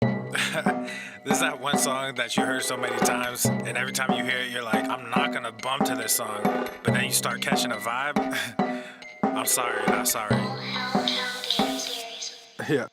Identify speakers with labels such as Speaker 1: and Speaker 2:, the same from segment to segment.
Speaker 1: This is that one song that you heard so many times, and every time you hear it, you're like, I'm not gonna bump to this song. But then you start catching a vibe. I'm sorry, not sorry.
Speaker 2: Yeah.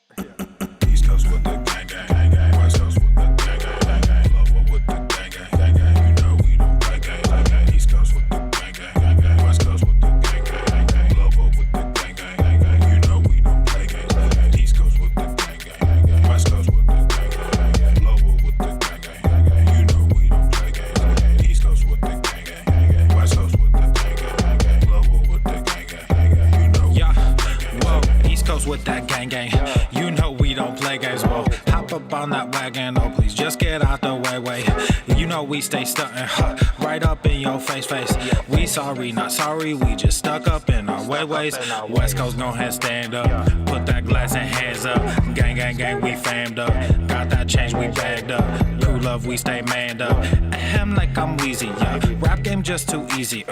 Speaker 1: East Coast with the gang, gang, gang. West Coast with the gang, gang, gang, gang. Lower with the gang, gang, gang, gang. You know we don't play gang, gang, gang. East Coast with the gang, gang, gang, gang. West Coast with the gang, gang, gang, gang. Lower with the gang, gang, gang, gang. You know we don't play gang, gang, gang. East Coast with the gang, gang, gang, gang. West Coast with the gang, gang, gang, gang. Lower with the gang, gang, gang, gang. You know we don't play gang, gang, gang. East Coast with the gang, gang, gang, gang. West Coast with the gang, gang, gang, gang. Lower with the gang, gang, gang, gang. You know we don't play gang,
Speaker 3: whoa, East Coast with that gang, gang. You know we don't play games, whoa. Hop up on that wagon, oh please just get out the way. You know we stay stuntin', right up in your face. We sorry, not sorry, we just stuck up in our ways. West Coast gon' head stand up, put that glass and hands up. Gang, gang, gang, we famed up. Got that change, we bagged up. Crew love, we stay manned up. Ahem like I'm wheezy, yeah. Rap game just too easy,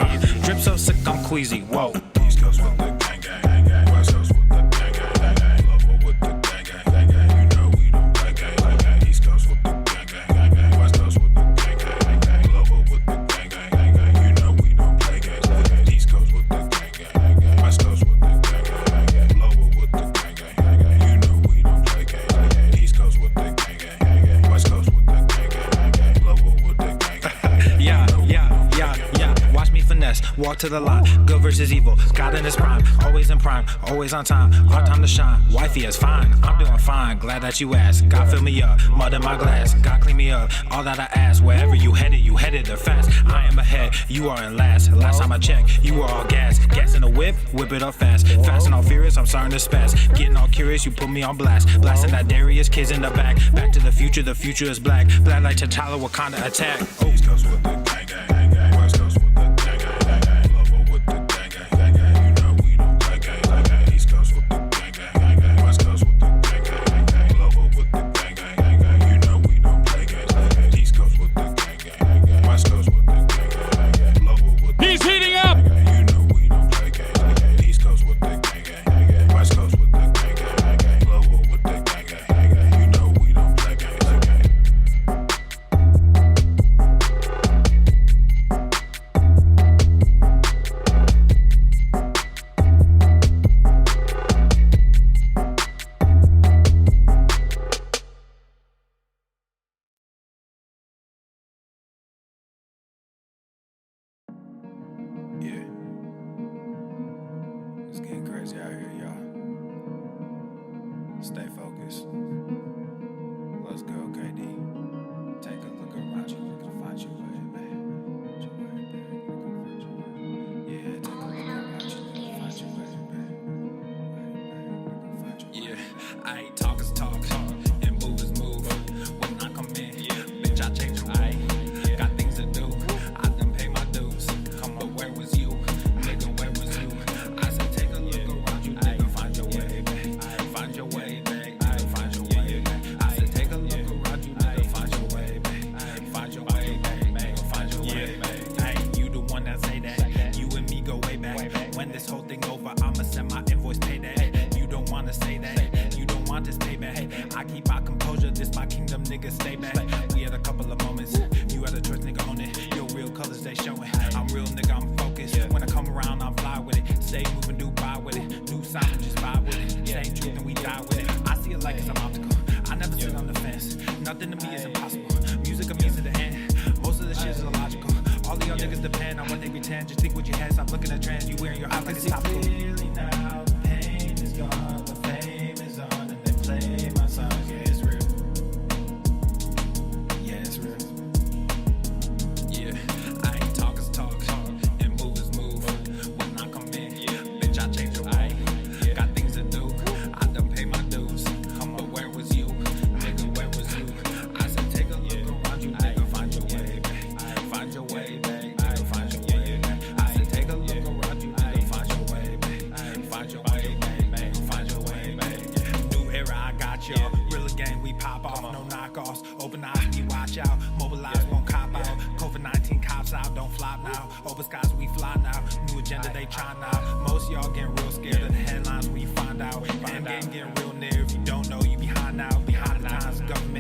Speaker 3: drip so sick I'm queasy, whoa.
Speaker 1: East Coast with the gang, gang, gang, gang. West Coast with the gang, gang, gang, gang. Lower with the gang, gang, gang, gang. You know we don't play gang, gang, gang. East Coast with the gang, gang, gang, gang. West Coast with the gang, gang, gang, gang. Lower with the gang, gang, gang, gang. You know we don't play gang, gang, gang. East Coast with the gang, gang, gang, gang. West Coast with the gang, gang, gang, gang. Lower with the gang, gang, gang, gang. You know we don't play gang, gang, gang. East Coast with the gang, gang, gang, gang. West Coast with the gang, gang, gang, gang. Lower with the gang, gang, gang.
Speaker 3: Yeah. Watch me finesse, walk to the line. Good versus evil, God in his prime. Always in prime, always on time. Our time to shine, wifey is fine. I'm doing fine, glad that you asked. God fill me up, mud in my glass. God clean me up, all that I ask. Wherever you headed there fast. I am ahead, you are in last. Last time I checked, you were all gas. Gas in the whip it up fast. Fast and all furious, I'm starting to spaz. Getting all curious, you put me on blast. Blasting that Darius, kids in the back. Back to the future is black. Black like T'Challa, Wakanda attack.
Speaker 1: East Coast with the gang, gang, gang, gang. West Coast with the gang, gang, gang, gang. Lower with the gang, gang, gang, gang. You know we don't play gang, gang, gang. East Coast with the gang, gang, gang, gang. West Coast with the gang, gang, gang, gang. Lower with the gang, gang, gang, gang. You know we don't play gang, gang, gang. East Coast with the gang, gang, gang, gang. West Coast with the gang, gang, gang, gang. Lower with the
Speaker 4: He's heating up.
Speaker 1: You know we don't play gang, gang, gang. East Coast with the gang, gang, gang, gang. West Coast with the gang, gang, gang, gang. Lower with the gang, gang, gang, gang. You know we don't play gang, gang, gang. Yeah. It's getting crazy out here, y'all. Stay focused. Let's go, KD. Take a look around you, look to find your way, man. Find your way, man. Find your way. Yeah, take a look around you, look to find your way, man. Find your way.
Speaker 3: Yeah, I talk is talk, and move is move. When I come in, bitch, I change the rule. Got things to do, I done pay my dues. But where was you? Nigga, where was you? I said take a look around you, nigga, find your way, babe. Find your way, babe. Find your way, babe. I said take a look around you, nigga, find your way, babe. Find your way, babe. Find your way, babe. Hey, you the one that say that. You and me go way back. When this whole thing over, I'ma send my invoice payday. You don't wanna say that. You don't want this payback. I keep my composure, this my kingdom, nigga, stay back. We had a couple of moments. You had a choice, nigga, own it. Your real colors, they showing. I'm real, nigga, I'm focused. When I come around, I'm fly with it. Stay moving, do buy with it. New sound, just vibe with it. Same truth and we die with it. I see it like it's an obstacle. I never sit on the fence. Nothing to me is impossible. Music of me to the end. Most of the shit is illogical. All of y'all niggas depend on what they pretend. Just think what you had. Stop looking at trends. You wearing your eyes like it's topical. Clearly now, the pain is gone. The fame is on. And they play my songs. Yeah, it's real. Yeah, it's real. Yeah, I ain't talk is talk, and move is move. When I come in, bitch, I change the rule. Got things to do, I done pay my dues. But where was you? Nigga, where was you? I said take a look around you, nigga, find your way, babe. Find your way, babe. Find your way, babe. I said take a look around you, nigga, find your way, babe. Find your way, babe. Find your way, babe. New era, I got y'all. Real game, we pop off, no knockoffs. Open eyes, we watch out. Mobilize, won't cop out. COVID-19 cops out, don't flop now. Open skies, we fly now. New agenda, they try now. Most y'all getting real scared of the headlines when you find out. End game getting real near. If you don't know, you behind now. Behind the times, government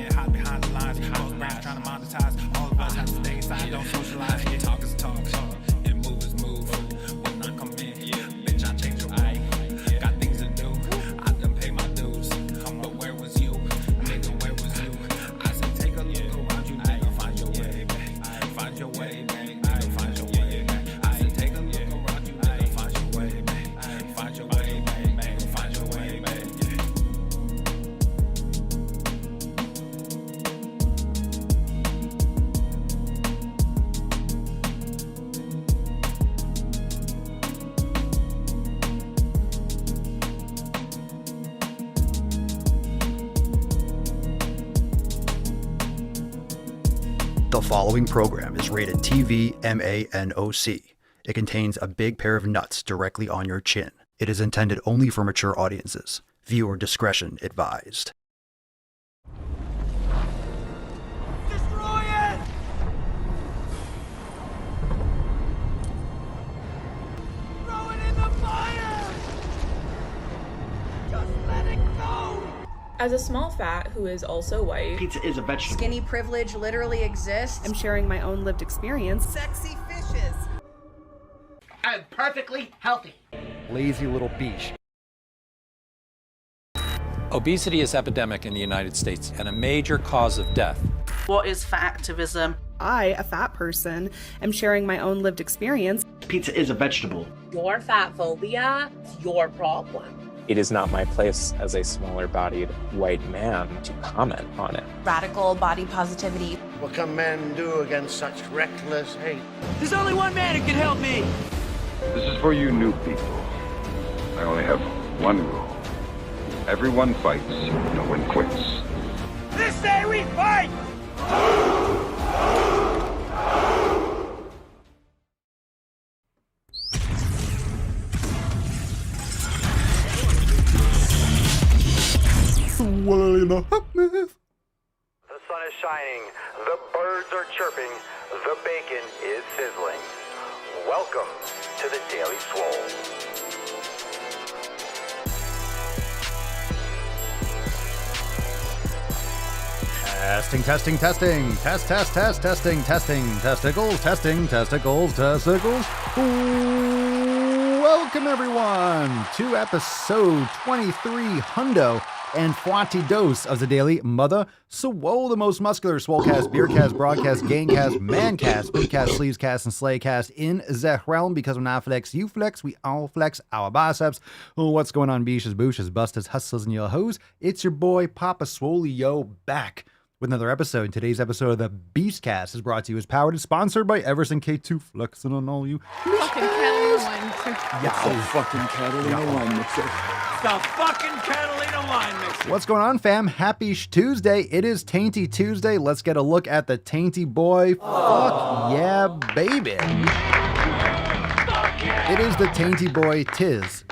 Speaker 2: The following program is rated TV MANOC. It contains a big pair of nuts directly on your chin. It is intended only for mature audiences. Viewer discretion advised.
Speaker 4: Destroy it! Throw it in the fire! Just let it go!
Speaker 5: As a small fat who is also white,
Speaker 6: Pizza is a vegetable.
Speaker 7: Skinny privilege literally exists.
Speaker 8: I'm sharing my own lived experience.
Speaker 4: Sexy fishes!
Speaker 6: I'm perfectly healthy.
Speaker 2: Lazy little beach.
Speaker 9: Obesity is epidemic in the United States and a major cause of death.
Speaker 10: What is fat activism?
Speaker 8: I, a fat person, am sharing my own lived experience.
Speaker 6: Pizza is a vegetable.
Speaker 11: Your fat phobia is your problem.
Speaker 12: It is not my place as a smaller-bodied white man to comment on it.
Speaker 13: Radical body positivity.
Speaker 14: What can men do against such reckless hate?
Speaker 4: There's only one man who can help me!
Speaker 15: This is for you new people. I only have one rule. Everyone fights, no one quits.
Speaker 4: This day we fight!
Speaker 2: Swole.
Speaker 16: The sun is shining, the birds are chirping, the bacon is sizzling. Welcome to the Daily Swole.
Speaker 2: Testing. Testing. Testicles. Welcome everyone to episode 23 hundo and 40 dose of the Daily Mother Swole, the most muscular Swolecast, Beercast, Broadcast, Gangcast, Mancast, Splitcast, Sleevescast, and Slaycast in the realm. Because when I flex, you flex, we all flex our biceps. Oh, what's going on, beaches, booshes, busters, hustlers, and your hoes? It's your boy, Papa Swole, yo, back with another episode. Today's episode of the Beastcast is brought to you, is powered and sponsored by Everson K2, flexing on all you.
Speaker 5: fucking Catalina wine.
Speaker 2: Catalina
Speaker 4: wine mixer. The fucking Catalina wine mixer.
Speaker 2: What's going on, fam? Happy Tuesday. It is Tainty Tuesday. Let's get a look at the Tainty boy. Fuck yeah, baby. It is the Tainty boy, tis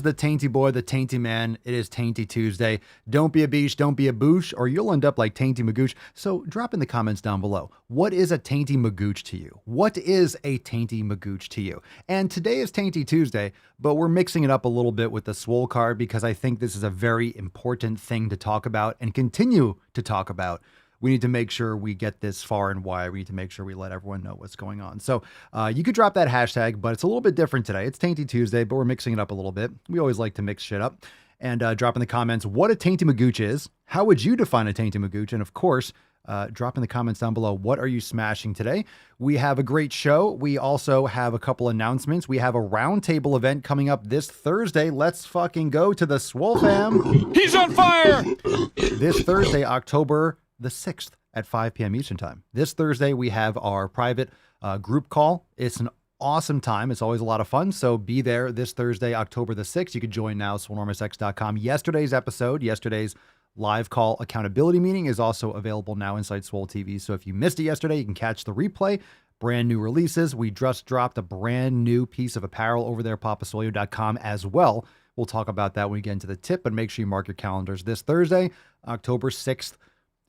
Speaker 2: the Tainty boy, the Tainty man. It is Tainty Tuesday. Don't be a beach, don't be a boosh, or you'll end up like Tainty Magooch. So drop in the comments down below. What is a Tainty Magooch to you? What is a Tainty Magooch to you? And today is Tainty Tuesday, but we're mixing it up a little bit with the Swole card because I think this is a very important thing to talk about and continue to talk about. We need to make sure we get this far and wide. We need to make sure we let everyone know what's going on. So you could drop that hashtag, but it's a little bit different today. It's Tainty Tuesday, but we're mixing it up a little bit. We always like to mix shit up. And drop in the comments what a Tainty Magooch is. How would you define a Tainty Magooch? And of course, drop in the comments down below, what are you smashing today? We have a great show. We also have a couple announcements. We have a roundtable event coming up this Thursday. Let's fucking go to the Swole fam.
Speaker 4: He's on fire!
Speaker 2: This Thursday, October the 6th at 5 p.m. Eastern time. This Thursday, we have our private group call. It's an awesome time. It's always a lot of fun. So be there this Thursday, October the 6th. You can join now, swolenormousx.com. Yesterday's live call accountability meeting is also available now inside Swole TV. So if you missed it yesterday, you can catch the replay. Brand new releases. We just dropped a brand new piece of apparel over there, papasolio.com as well. We'll talk about that when we get into the tip, but make sure you mark your calendars this Thursday, October 6th,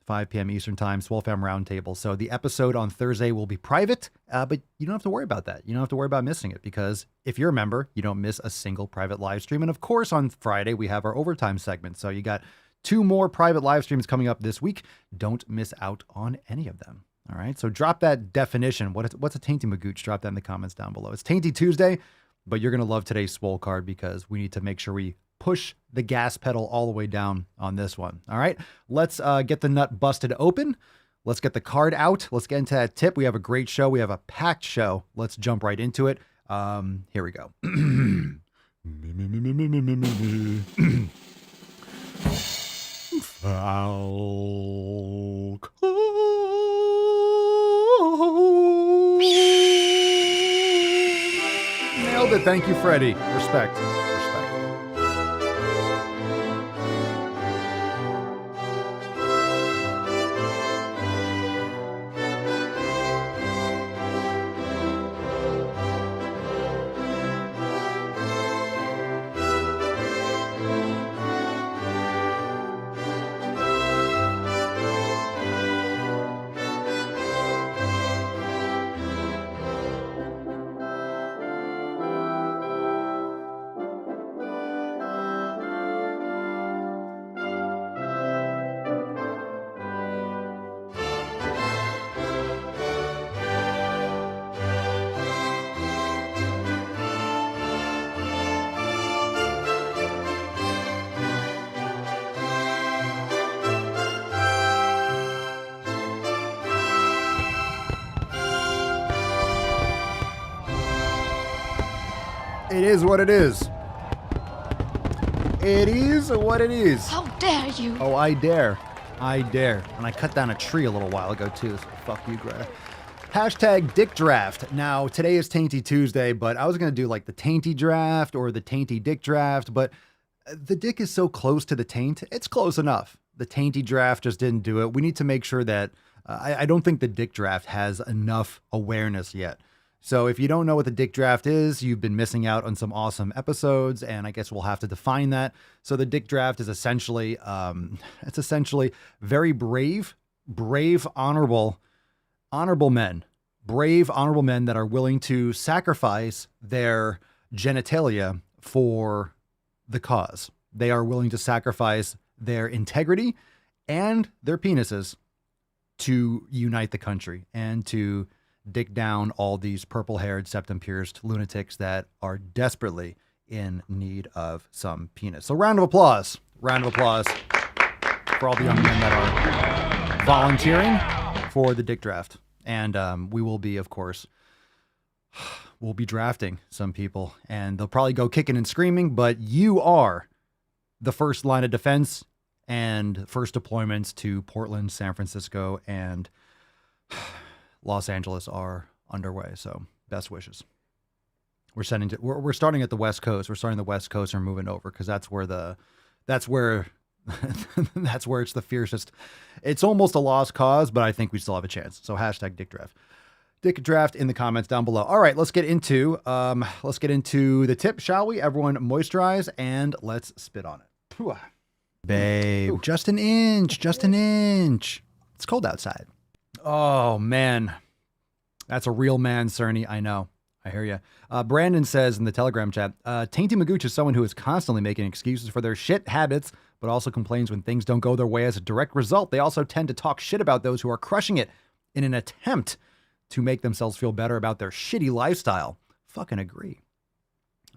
Speaker 2: 5 p.m. Eastern time, Swole Fam Roundtable. So the episode on Thursday will be private, but you don't have to worry about that. You don't have to worry about missing it because if you're a member, you don't miss a single private live stream. And of course, on Friday, we have our overtime segment. So you got 2 more private live streams coming up this week. Don't miss out on any of them. All right. So drop that definition. What's a Tainty Magooch? Drop that in the comments down below. It's Tainty Tuesday, but you're going to love today's Swole card because we need to make sure we push the gas pedal all the way down on this one. All right, let's get the nut busted open. Let's get the card out. Let's get into that tip. We have a great show. We have a packed show. Let's jump right into it. Here we go. Nailed it. Thank you, Freddie. Respect. It is what it is. It is what it is.
Speaker 17: How dare you?
Speaker 2: Oh, I dare. I dare. And I cut down a tree a little while ago, too. So fuck you, Greta. Hashtag Dick Draft. Now, today is Tainty Tuesday, but I was going to do like the Tainty Draft or the Tainty Dick Draft, but the dick is so close to the taint. It's close enough. The Tainty Draft just didn't do it. We need to make sure that I don't think the Dick Draft has enough awareness yet. So if you don't know what the Dick Draft is, you've been missing out on some awesome episodes, and I guess we'll have to define that. So the Dick Draft is essentially, very brave, honorable men, brave, honorable men that are willing to sacrifice their genitalia for the cause. They are willing to sacrifice their integrity and their penises to unite the country and to dick down all these purple-haired, septum-pierced lunatics that are desperately in need of some penis. So round of applause for all the young men that are volunteering for the Dick Draft. And we will be, of course, we'll be drafting some people, and they'll probably go kicking and screaming, but you are the first line of defense and first deployments to Portland, San Francisco, and Los Angeles are underway. So best wishes. We're starting at the West Coast. We're starting the West Coast and moving over because that's where it's the fiercest. It's almost a lost cause, but I think we still have a chance. So hashtag Dick Draft. Dick Draft in the comments down below. All right, let's get into the tip, shall we? Everyone moisturize and let's spit on it. Ooh. Babe, just an inch. It's cold outside. Oh, man. That's a real man, Cerny. I know. I hear you. Brandon says in the Telegram chat, Tainty Magooch is someone who is constantly making excuses for their shit habits, but also complains when things don't go their way as a direct result. They also tend to talk shit about those who are crushing it in an attempt to make themselves feel better about their shitty lifestyle. Fucking agree.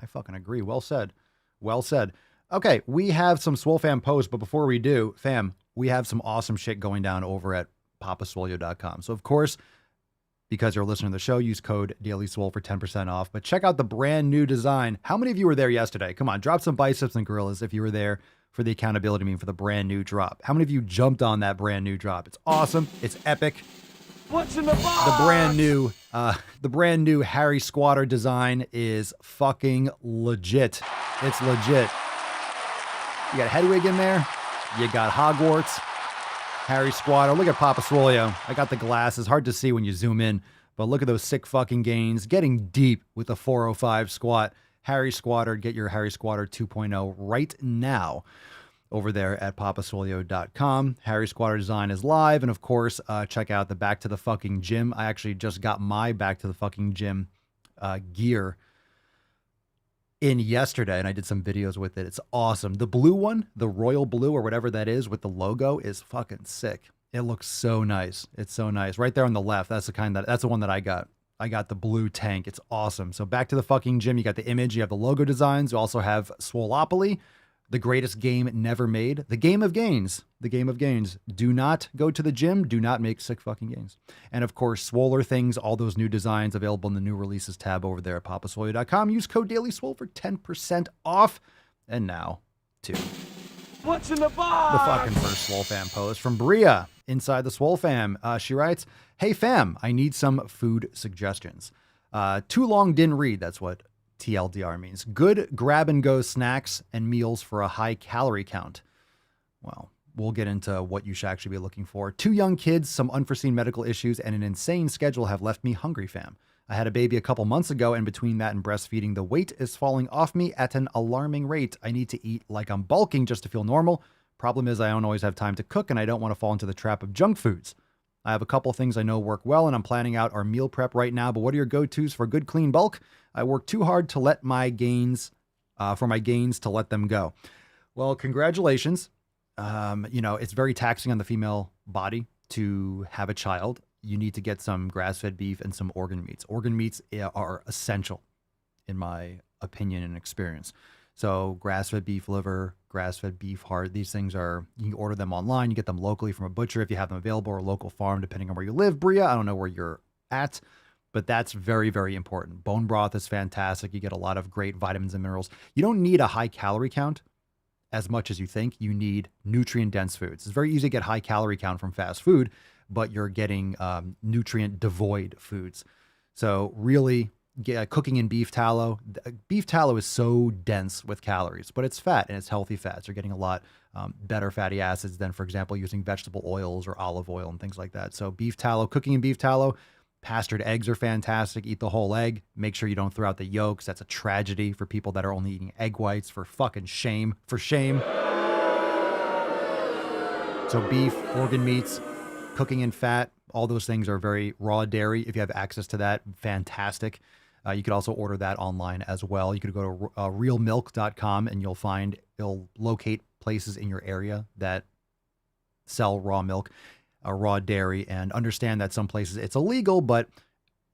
Speaker 2: I fucking agree. Well said. Well said. Okay, we have some Swole Fam posts, but before we do, fam, we have some awesome shit going down over at papaswolio.com. So, of course, because you're listening to the show, use code DailySwole for 10% off. But check out the brand new design. How many of you were there yesterday? Come on, drop some biceps and gorillas if you were there for the accountability meeting for the brand new drop. How many of you jumped on that brand new drop? It's awesome. It's epic.
Speaker 4: What's in the box?
Speaker 2: The brand new Harry Squatter design is fucking legit. It's legit. You got Hedwig in there. You got Hogwarts. Harry Squatter. Look at Papa Swolio. I got the glasses. Hard to see when you zoom in, but look at those sick fucking gains. Getting deep with the 405 squat. Harry Squatter. Get your Harry Squatter 2.0 right now over there at papaswolio.com. Harry Squatter design is live. And of course, check out the Back to the Fucking Gym. I actually just got my Back to the Fucking Gym gear in yesterday, and I did some videos with it. It's awesome. The blue one, the royal blue or whatever that is with the logo, is fucking sick. It looks so nice. It's so nice. Right there on the left, that's the one that I got. I got the blue tank. It's awesome. So Back to the Fucking Gym. You got the image. You have the logo designs. You also have Swoleopoly, the greatest game never made. The game of gains. The game of gains. Do not go to the gym. Do not make sick fucking gains. And of course, Swoler things, all those new designs available in the new releases tab over there at papaswolio.com. Use code DailySwole for 10% off. And now to
Speaker 4: what's in the box?
Speaker 2: The fucking first Swole Fam post from Bria inside the Swole Fam. She writes, "Hey fam, I need some food suggestions. Too long didn't read." That's what TLDR means. Good grab and go snacks and meals for a high calorie count. Well, we'll get into what you should actually be looking for. 2 young kids, some unforeseen medical issues, and an insane schedule have left me hungry, fam. I had a baby a couple months ago, and between that and breastfeeding, the weight is falling off me at an alarming rate. I need to eat like I'm bulking just to feel normal. Problem is I don't always have time to cook, and I don't want to fall into the trap of junk foods. I have a couple things I know work well, and I'm planning out our meal prep right now, but what are your go-tos for good, clean bulk? I work too hard to let my gains, to let them go. Well, congratulations. It's very taxing on the female body to have a child. You need to get some grass-fed beef and some organ meats. Organ meats are essential, in my opinion and experience. So grass-fed beef liver, grass-fed beef heart, these things you can order them online. You get them locally from a butcher if you have them available, or a local farm, depending on where you live. Bria, I don't know where you're at, but that's very, very important. Bone broth is fantastic. You get a lot of great vitamins and minerals. You don't need a high calorie count as much as you think. You need nutrient dense foods. It's very easy to get high calorie count from fast food, but you're getting nutrient devoid foods. So really cooking in beef tallow. Beef tallow is so dense with calories, but it's fat and it's healthy fats. You're getting a lot better fatty acids than, for example, using vegetable oils or olive oil and things like that. So beef tallow, cooking in beef tallow. Pastured eggs are fantastic. Eat the whole egg. Make sure you don't throw out the yolks. That's a tragedy for people that are only eating egg whites. For fucking shame. For shame. So beef, organ meats, cooking in fat, all those things are very raw dairy. If you have access to that, fantastic. You could also order that online as well. You could go to realmilk.com and it'll locate places in your area that sell raw milk. Raw dairy, and understand that some places it's illegal, but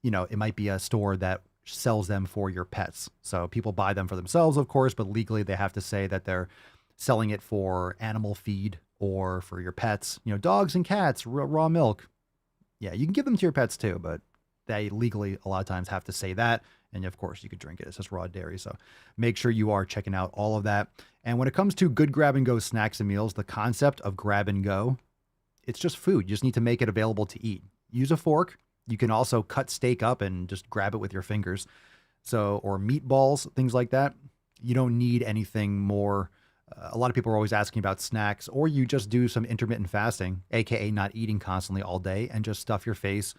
Speaker 2: it might be a store that sells them for your pets. So people buy them for themselves, of course, but legally they have to say that they're selling it for animal feed or for your pets. Dogs and cats, raw milk. Yeah, you can give them to your pets too, but they legally a lot of times have to say that. And of course you could drink it. It's just raw dairy. So make sure you are checking out all of that. And when it comes to good grab and go snacks and meals, the concept of grab and go, it's just food. You just need to make it available to eat. Use a fork. You can also cut steak up and just grab it with your fingers. Or meatballs, things like that. You don't need anything more. A lot of people are always asking about snacks, or you just do some intermittent fasting, aka not eating constantly all day, and just stuff your face.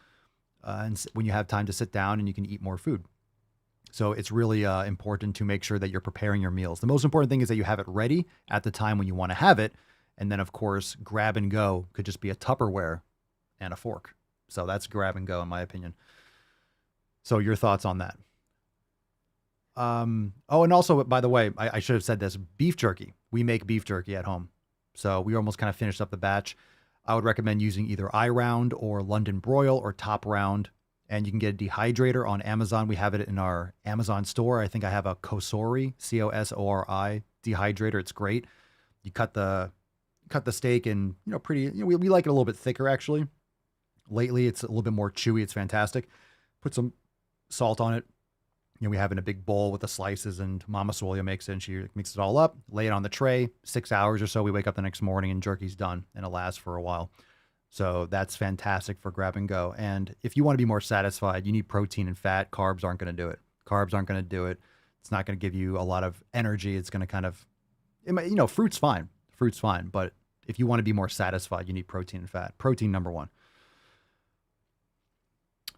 Speaker 2: And when you have time to sit down and you can eat more food. So it's really important to make sure that you're preparing your meals. The most important thing is that you have it ready at the time when you want to have it. And then, of course, grab and go could just be a Tupperware and a fork. So that's grab and go, in my opinion. So your thoughts on that? And also, by the way, I should have said this. Beef jerky. We make beef jerky at home. So we almost kind of finished up the batch. I would recommend using either iRound or London Broil or Top Round. And you can get a dehydrator on Amazon. We have it in our Amazon store. I think I have a Kosori, Cosori dehydrator. It's great. You cut the steak and, we like it a little bit thicker, actually. Lately, it's a little bit more chewy. It's fantastic. Put some salt on it. We have it in a big bowl with the slices, and Mama Swole makes it, and she mixes it all up, lay it on the tray, 6 hours or so. We wake up the next morning and jerky's done, and it lasts for a while. So that's fantastic for grab and go. And if you want to be more satisfied, you need protein and fat. Carbs aren't going to do it. Carbs aren't going to do it. It's not going to give you a lot of energy. It's going to kind of, fruit's fine. Fruit's fine. But if you want to be more satisfied, you need protein and fat. Protein, number one.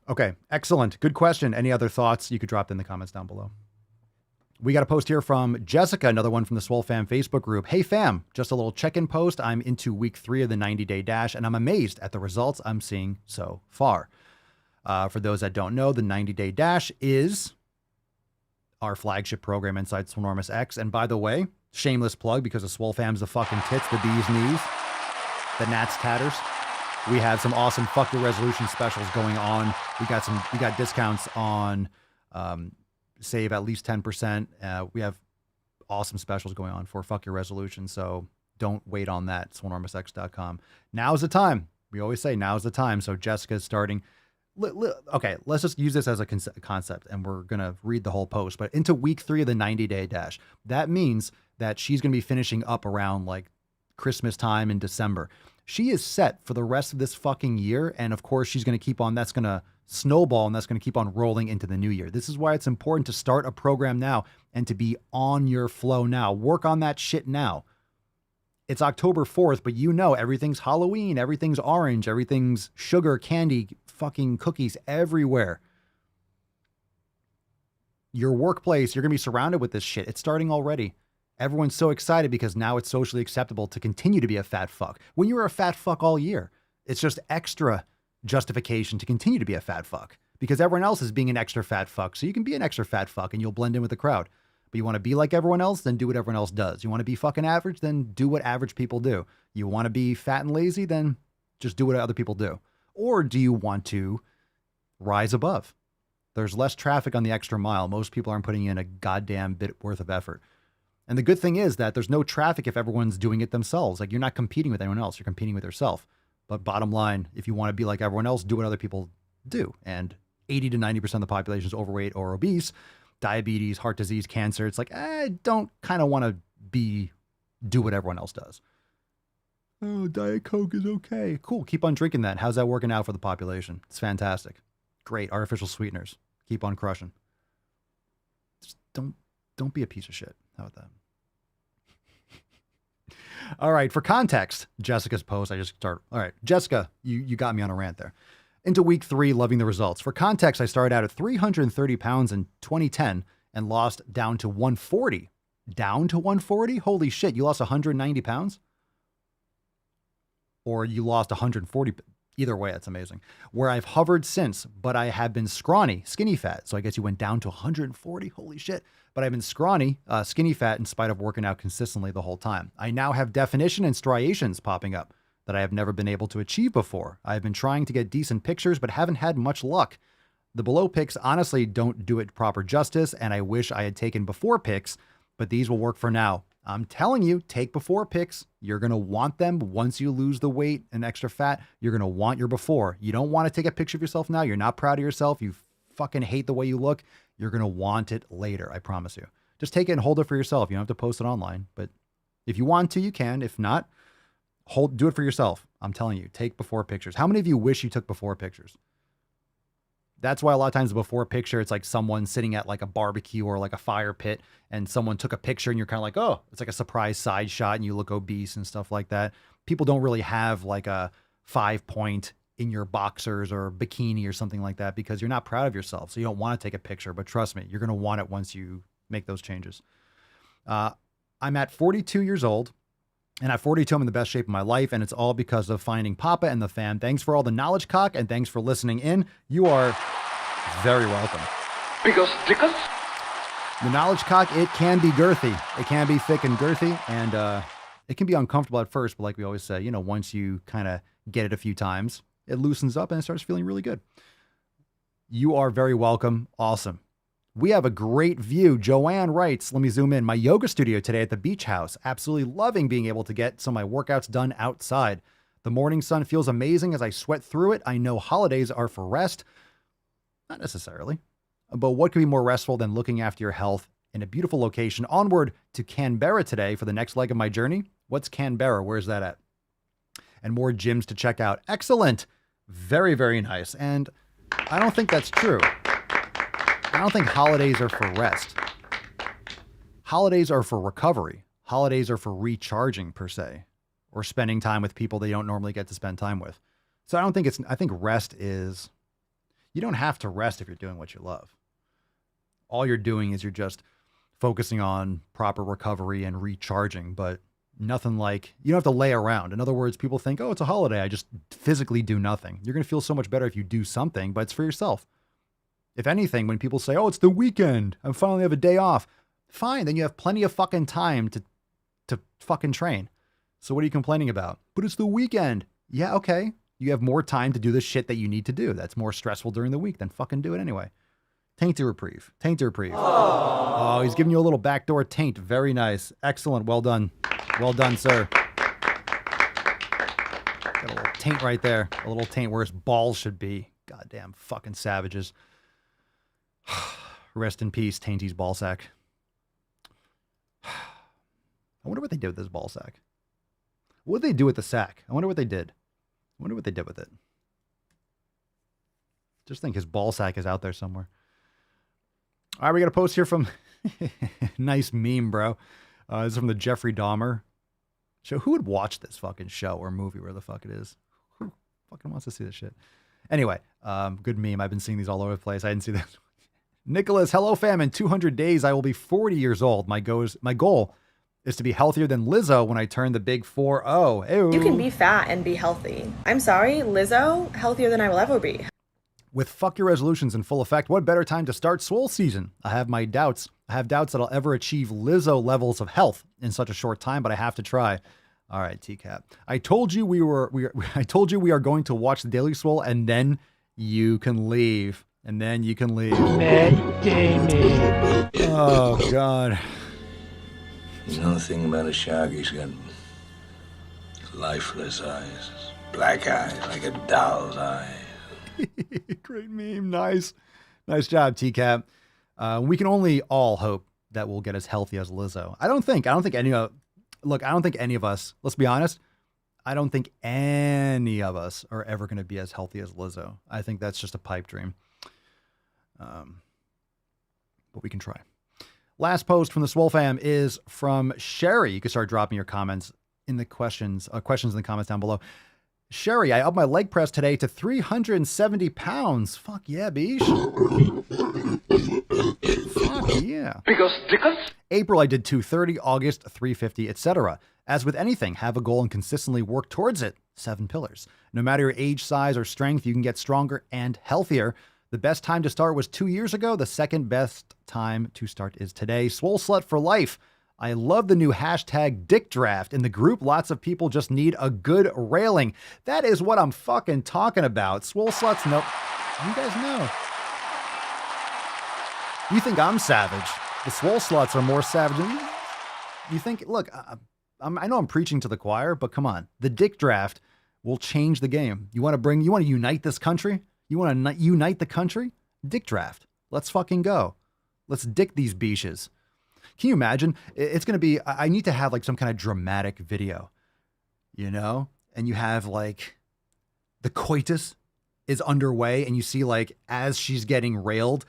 Speaker 2: Okay, excellent. Good question. Any other thoughts? You could drop them in the comments down below. We got a post here from Jessica, another one from the Swole Fam Facebook group. Hey fam, just a little check-in post. I'm into week 3 of the 90-day dash, and I'm amazed at the results I'm seeing so far. For those that don't know, the 90-day dash is our flagship program inside Swolenormous X. And by the way, shameless plug, because the Swole Fam's the fucking tits, the bee's knees, the Nats tatters. We have some awesome fuck your resolution specials going on. We got discounts on save at least 10%. We have awesome specials going on for fuck your resolution. So don't wait on that. Swolenormousx.com. Now's the time. We always say now's the time. So Jessica's starting. Okay, let's just use this as a concept, and we're going to read the whole post. But into week 3 of the 90-day dash, that means that she's going to be finishing up around like Christmas time in December. She is set for the rest of this fucking year. And of course, she's going to keep on. That's going to snowball, and that's going to keep on rolling into the new year. This is why it's important to start a program now and to be on your flow now. Work on that shit now. It's October 4th, but everything's Halloween, everything's orange, everything's sugar, candy, fucking cookies everywhere. Your workplace, you're going to be surrounded with this shit. It's starting already. Everyone's so excited because now it's socially acceptable to continue to be a fat fuck. When you were a fat fuck all year, it's just extra justification to continue to be a fat fuck because everyone else is being an extra fat fuck. So you can be an extra fat fuck and you'll blend in with the crowd. But you want to be like everyone else, then do what everyone else does. You want to be fucking average, then do what average people do. You want to be fat and lazy, then just do what other people do. Or do you want to rise above? There's less traffic on the extra mile. Most people aren't putting in a goddamn bit worth of effort. And the good thing is that there's no traffic if everyone's doing it themselves. Like, you're not competing with anyone else. You're competing with yourself. But bottom line, if you want to be like everyone else, do what other people do. And 80 to 90% of the population is overweight or obese, diabetes, heart disease, cancer. It's like, I don't kind of want to do what everyone else does. Oh, Diet Coke is okay. Cool. Keep on drinking that. How's that working out for the population? It's fantastic. Great. Artificial sweeteners. Keep on crushing. Just don't be a piece of shit. How about that? All right. For context, Jessica's post, all right. Jessica, you got me on a rant there. Into week 3, loving the results. For context, I started out at 330 pounds in 2010 and lost down to 140. Down to 140? Holy shit. You lost 190 pounds? Or you lost 140. Either way, that's amazing. Where I've hovered since, but I have been scrawny, skinny fat. So I guess you went down to 140. Holy shit. But I've been scrawny, skinny fat in spite of working out consistently the whole time. I now have definition and striations popping up that I have never been able to achieve before. I have been trying to get decent pictures, but haven't had much luck. The below pics honestly don't do it proper justice, and I wish I had taken before pics, but these will work for now. I'm telling you, take before pics. You're going to want them once you lose the weight and extra fat. You're going to want your before. You don't want to take a picture of yourself now. You're not proud of yourself. You fucking hate the way you look. You're going to want it later. I promise you. Just take it and hold it for yourself. You don't have to post it online, but if you want to, you can. If not, do it for yourself. I'm telling you, take before pictures. How many of you wish you took before pictures? That's why a lot of times the before picture, it's like someone sitting at like a barbecue or like a fire pit and someone took a picture and you're kind of like, oh, it's like a surprise side shot and you look obese and stuff like that. People don't really have like a 5-point in your boxers or bikini or something like that because you're not proud of yourself. So you don't want to take a picture, but trust me, you're going to want it once you make those changes. I'm at 42 years old. And at 42, I'm in the best shape of my life, and it's all because of finding Papa and the fam. Thanks for all the knowledge, cock, and thanks for listening in. You are very welcome.
Speaker 15: Because
Speaker 2: the knowledge cock, it can be girthy. It can be thick and girthy, and it can be uncomfortable at first, but like we always say, once you kind of get it a few times, it loosens up and it starts feeling really good. You are very welcome. Awesome. We have a great view. Joanne writes, let me zoom in. My yoga studio today at the beach house. Absolutely loving being able to get some of my workouts done outside. The morning sun feels amazing as I sweat through it. I know holidays are for rest. Not necessarily. But what could be more restful than looking after your health in a beautiful location? Onward to Canberra today for the next leg of my journey. What's Canberra? Where's that at? And more gyms to check out. Excellent. Very, very nice. And I don't think that's true. I don't think holidays are for rest. Holidays are for recovery. Holidays are for recharging per se, or spending time with people that you don't normally get to spend time with. So I think rest is, you don't have to rest if you're doing what you love. All you're doing is you're just focusing on proper recovery and recharging, but nothing like, you don't have to lay around. In other words, people think, oh, it's a holiday. I just physically do nothing. You're going to feel so much better if you do something, but it's for yourself. If anything, when people say, oh, it's the weekend, I finally have a day off. Fine, then you have plenty of fucking time to fucking train. So what are you complaining about? But it's the weekend. Yeah, okay. You have more time to do the shit that you need to do. That's more stressful during the week. Then fucking do it anyway. Tainty reprieve. Tainty reprieve. Oh, he's giving you a little backdoor taint. Very nice. Excellent. Well done. Well done, sir. Got a little taint right there. A little taint where his balls should be. Goddamn fucking savages. Rest in peace, Tainty's ball sack. I wonder what they did with this ball sack. What did they do with the sack? I wonder what they did. I wonder what they did with it. Just think his ball sack is out there somewhere. All right, we got a post here from... nice meme, bro. This is from the Jeffrey Dahmer show. Who would watch this fucking show or movie, where the fuck it is? Who fucking wants to see this shit? Anyway, good meme. I've been seeing these all over the place. I didn't see that. Nicholas, hello fam. In 200 days, I will be 40 years old. My goal is to be healthier than Lizzo when I turn the big 4-0. Ew.
Speaker 5: You can be fat and be healthy. I'm sorry, Lizzo, healthier than I will ever be.
Speaker 2: With fuck your resolutions in full effect, what better time to start Swole season? I have doubts that I'll ever achieve Lizzo levels of health in such a short time, but I have to try. All right, TCAP. I told you we are going to watch the Daily Swole, and then you can leave. And then you can leave. Oh, God.
Speaker 17: You know the thing about a shark? He's got lifeless eyes. Black eyes, like a doll's eyes.
Speaker 2: Great meme. Nice job, TCAP. We can only all hope that we'll get as healthy as Lizzo. I don't think any of us, let's be honest, I don't think any of us are ever going to be as healthy as Lizzo. I think that's just a pipe dream. But we can try. Last post from the Swole fam is from Sherry. You can start dropping your comments in the questions in the comments down below. Sherry, I upped my leg press today to 370 pounds. Fuck yeah, beesh. Fuck yeah. April, I did 230, August, 350, etc. As with anything, have a goal and consistently work towards it. 7 pillars. No matter your age, size, or strength, you can get stronger and healthier. The best time to start was 2 years ago. The second best time to start is today. Swole Slut for life. I love the new hashtag dick draft in the group. Lots of people just need a good railing. That is what I'm fucking talking about. Swole Sluts, nope. You guys know. You think I'm savage. The Swole Sluts are more savage than you. You think, look, I know I'm preaching to the choir, but come on. The dick draft will change the game. You want to unite this country? You want to unite the country? Dick draft. Let's fucking go. Let's dick these beaches. Can you imagine? It's going to be, I need to have like some kind of dramatic video, you know? And you have like the coitus is underway and you see like as she's getting railed,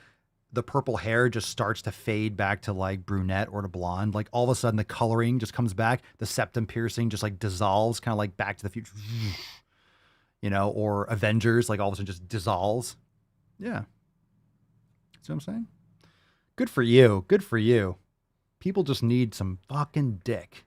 Speaker 2: the purple hair just starts to fade back to like brunette or to blonde. Like all of a sudden the coloring just comes back. The septum piercing just like dissolves, kind of like Back to the Future, you know, or Avengers, like all of a sudden just dissolves. Yeah. See what I'm saying? Good for you. Good for you. People just need some fucking dick.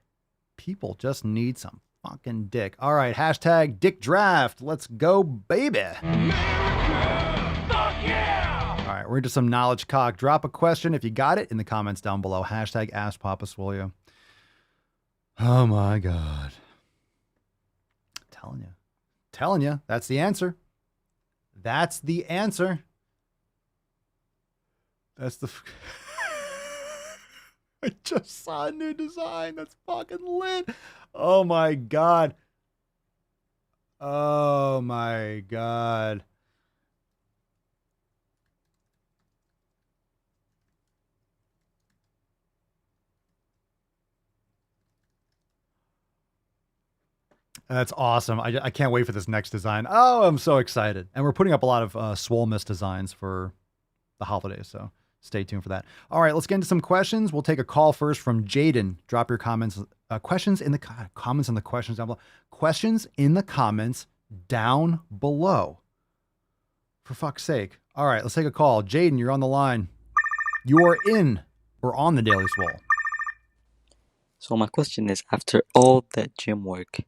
Speaker 2: People just need some fucking dick. All right. Hashtag dick draft. Let's go, baby. America, fuck yeah. All right. We're into some knowledge cock. Drop a question if you got it in the comments down below. Hashtag ask Papa Swolio. Oh my God. Telling you. That's the answer. That's the answer. That's the... I just saw a new design. That's fucking lit. Oh my God. Oh my God. That's awesome. I can't wait for this next design. Oh, I'm so excited. And we're putting up a lot of Swole Miss designs for the holidays, so stay tuned for that. All right, let's get into some questions. We'll take a call first from Jaden. Drop your comments, questions in the comments down below. Questions in the comments down below. For fuck's sake. All right, let's take a call. Jaden, you're on the line. You are in or on the Daily Swole.
Speaker 18: So my question is, after all that gym work,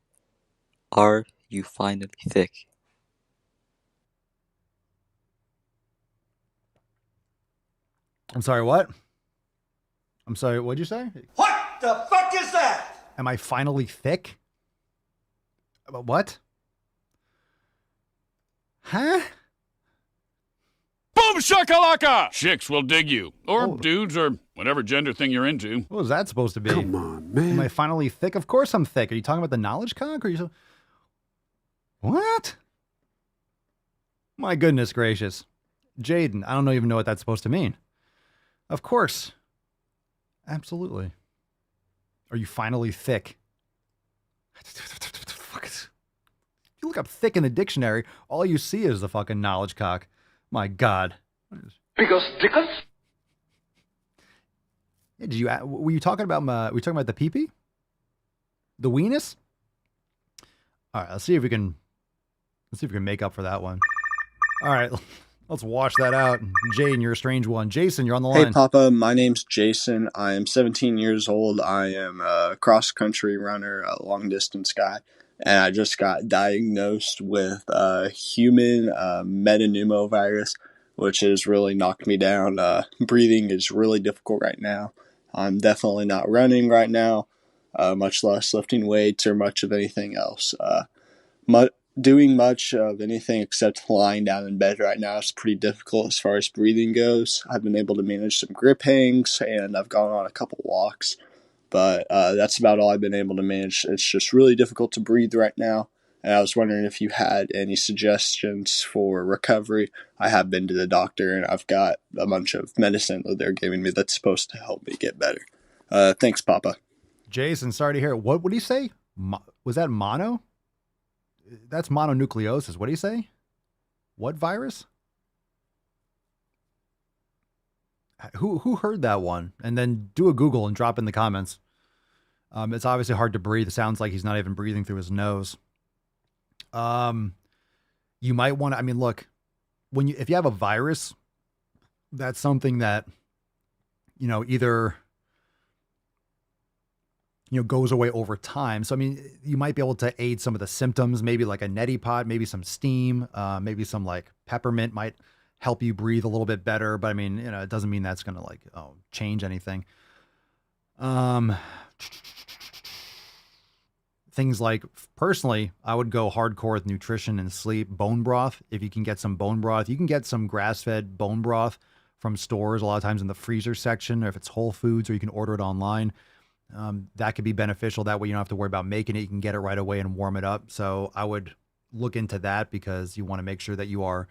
Speaker 18: are you finally thick?
Speaker 2: I'm sorry, what? I'm sorry, what'd you say?
Speaker 4: What the fuck is that?
Speaker 2: Am I finally thick? What? Huh?
Speaker 19: Boom shakalaka! Chicks will dig you. Or dudes, or whatever gender thing you're into.
Speaker 2: What was that supposed to be?
Speaker 20: Come on, man.
Speaker 2: Am I finally thick? Of course I'm thick. Are you talking about the knowledge cock? Or are you so... What? My goodness gracious. Jaden, I don't even know what that's supposed to mean. Of course. Absolutely. Are you finally thick? You look up thick in the dictionary, all you see is the fucking knowledge cock. My God.
Speaker 14: Because stickers?
Speaker 2: Yeah, were you talking about the pee-pee? The weenus? All right, let's see if we can make up for that one. All right, let's wash that out. Jaden, you're a strange one. Jason, you're on the line.
Speaker 21: Hey, Papa. My name's Jason. I am 17 years old. I am a cross-country runner, a long-distance guy, and I just got diagnosed with human metapneumovirus, which has really knocked me down. Breathing is really difficult right now. I'm definitely not running right now, much less lifting weights or much of anything else. Doing much of anything except lying down in bed right now is pretty difficult as far as breathing goes. I've been able to manage some grip hangs, and I've gone on a couple walks, but that's about all I've been able to manage. It's just really difficult to breathe right now, And I was wondering if you had any suggestions for recovery. I have been to the doctor, and I've got a bunch of medicine that they're giving me that's supposed to help me get better. Thanks, Papa.
Speaker 2: Jason, sorry to hear it. What did he say? Was that mono? That's mononucleosis. What do you say? What virus? Who heard that one? And then do a Google and drop in the comments. It's obviously hard to breathe. It sounds like he's not even breathing through his nose. You might want to, I mean, look, if you have a virus, that's something that, either, goes away over time. So, I mean, you might be able to aid some of the symptoms, maybe like a neti pot, maybe some steam, maybe some like peppermint might help you breathe a little bit better. But I mean, it doesn't mean that's going to change anything. Things like, personally, I would go hardcore with nutrition and sleep. Bone broth, if you can get some bone broth. You can get some grass-fed bone broth from stores a lot of times in the freezer section, or if it's Whole Foods, or you can order it online. That could be beneficial. That way you don't have to worry about making it. You can get it right away and warm it up. So I would look into that, because you want to make sure that you are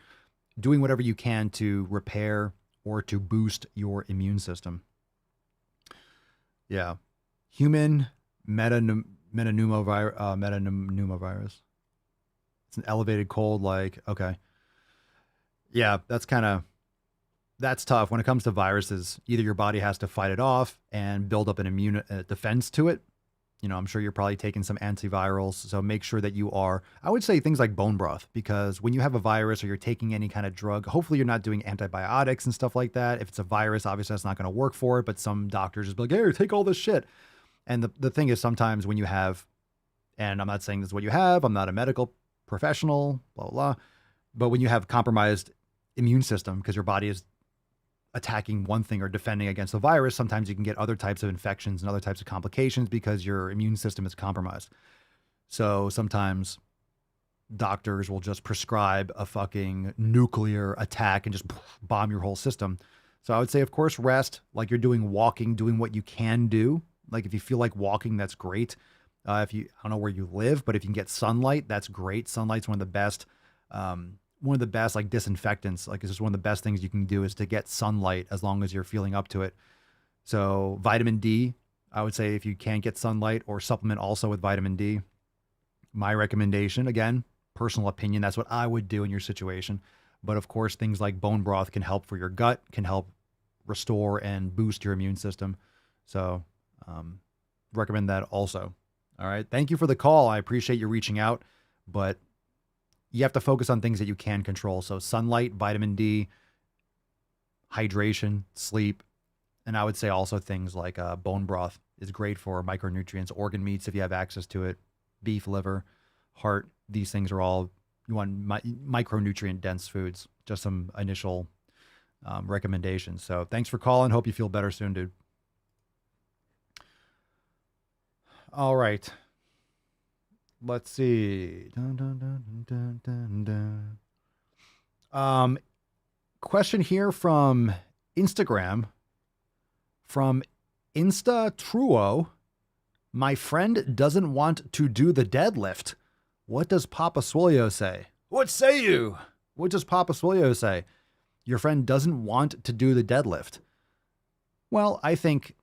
Speaker 2: doing whatever you can to repair or to boost your immune system. Yeah. Human metapneumovirus. It's an elevated cold, okay. Yeah, that's tough. When it comes to viruses, either your body has to fight it off and build up an immune defense to it. I'm sure you're probably taking some antivirals. So make sure that you are, I would say things like bone broth, because when you have a virus or you're taking any kind of drug, hopefully you're not doing antibiotics and stuff like that. If it's a virus, obviously that's not going to work for it, but some doctors just be like, hey, take all this shit. And the thing is, sometimes when you have, and I'm not saying this is what you have, I'm not a medical professional, blah, blah, blah, but when you have compromised immune system because your body is attacking one thing or defending against the virus, sometimes you can get other types of infections and other types of complications because your immune system is compromised. So sometimes doctors will just prescribe a fucking nuclear attack and just bomb your whole system. So I would say, of course, rest, like you're doing walking, doing what you can do. Like if you feel like walking, that's great. I don't know where you live, but if you can get sunlight, that's great. Sunlight's one of the best like disinfectants. Like it's just one of the best things you can do is to get sunlight as long as you're feeling up to it. So vitamin D, I would say if you can't get sunlight, or supplement also with vitamin D. My recommendation, again, personal opinion, that's what I would do in your situation. But of course, things like bone broth can help for your gut, can help restore and boost your immune system. So recommend that also. All right. Thank you for the call. I appreciate you reaching out, but you have to focus on things that you can control. So sunlight, vitamin D, hydration, sleep. And I would say also things like bone broth is great for micronutrients, organ meats if you have access to it, beef liver, heart. These things are all, you want micronutrient dense foods. Just some initial recommendations. So thanks for calling. Hope you feel better soon, dude. All right. Let's see. Question here from Instagram, from Insta My friend doesn't want to do the deadlift. What does Papa Swole say? What say you? What does Papa Swole say? Your friend doesn't want to do the deadlift. Well, I think,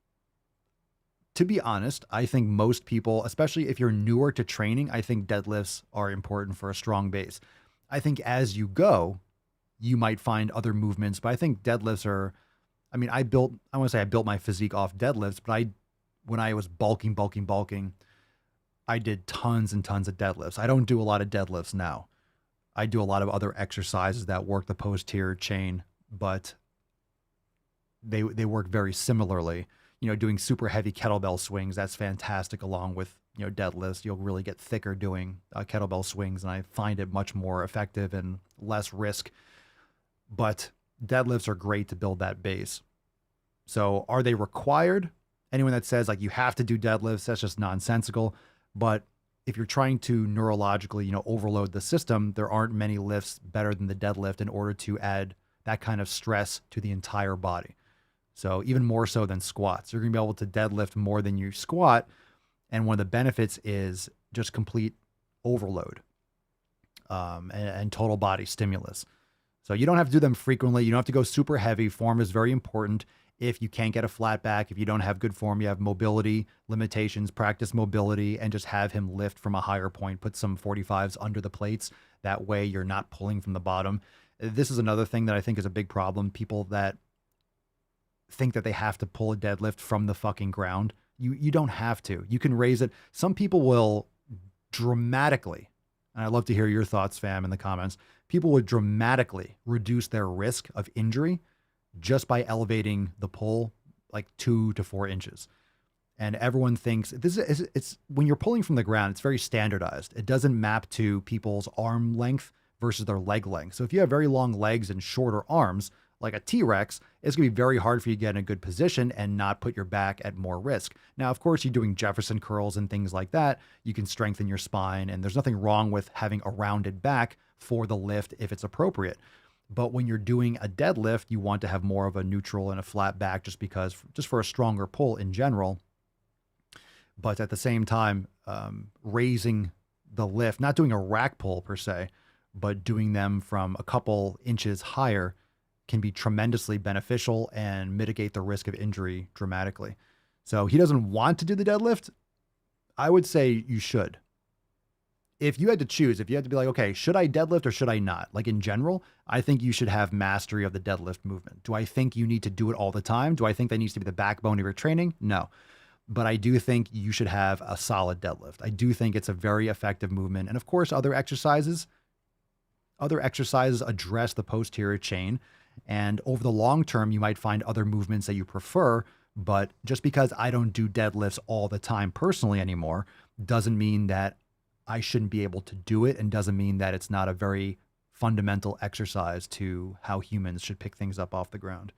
Speaker 2: to be honest, I think most people, especially if you're newer to training, I think deadlifts are important for a strong base. I think as you go, you might find other movements, but I think deadlifts are, I want to say I built my physique off deadlifts, but when I was bulking, I did tons and tons of deadlifts. I don't do a lot of deadlifts now. I do a lot of other exercises that work the posterior chain, but they work very similarly. Doing super heavy kettlebell swings, that's fantastic along with, deadlifts. You'll really get thicker doing kettlebell swings, and I find it much more effective and less risk. But deadlifts are great to build that base. So are they required? Anyone that says like you have to do deadlifts, that's just nonsensical. But if you're trying to neurologically, overload the system, there aren't many lifts better than the deadlift in order to add that kind of stress to the entire body. So even more so than squats, you're going to be able to deadlift more than you squat. And one of the benefits is just complete overload. and total body stimulus. So you don't have to do them frequently. You don't have to go super heavy. Form is very important. If you can't get a flat back, if you don't have good form, you have mobility limitations, practice mobility, and just have him lift from a higher point, put some 45s under the plates. That way you're not pulling from the bottom. This is another thing that I think is a big problem. People that think that they have to pull a deadlift from the fucking ground. You don't have to. You can raise it. Some people will dramatically, and I'd love to hear your thoughts, fam, in the comments. People would dramatically reduce their risk of injury just by elevating the pull like 2 to 4 inches. And everyone thinks it's when you're pulling from the ground, it's very standardized. It doesn't map to people's arm length versus their leg length. So if you have very long legs and shorter arms, like a T-Rex, it's going to be very hard for you to get in a good position and not put your back at more risk. Now, of course, you're doing Jefferson curls and things like that. You can strengthen your spine, and there's nothing wrong with having a rounded back for the lift if it's appropriate. But when you're doing a deadlift, you want to have more of a neutral and a flat back just for a stronger pull in general. But at the same time, raising the lift, not doing a rack pull per se, but doing them from a couple inches higher can be tremendously beneficial and mitigate the risk of injury dramatically. So he doesn't want to do the deadlift. I would say you should. If you had to choose, if you had to be like, okay, should I deadlift or should I not? Like in general, I think you should have mastery of the deadlift movement. Do I think you need to do it all the time? Do I think that needs to be the backbone of your training? No. But I do think you should have a solid deadlift. I do think it's a very effective movement. And of course, other exercises address the posterior chain. And over the long term, you might find other movements that you prefer. But just because I don't do deadlifts all the time personally anymore, doesn't mean that I shouldn't be able to do it, and doesn't mean that it's not a very fundamental exercise to how humans should pick things up off the ground.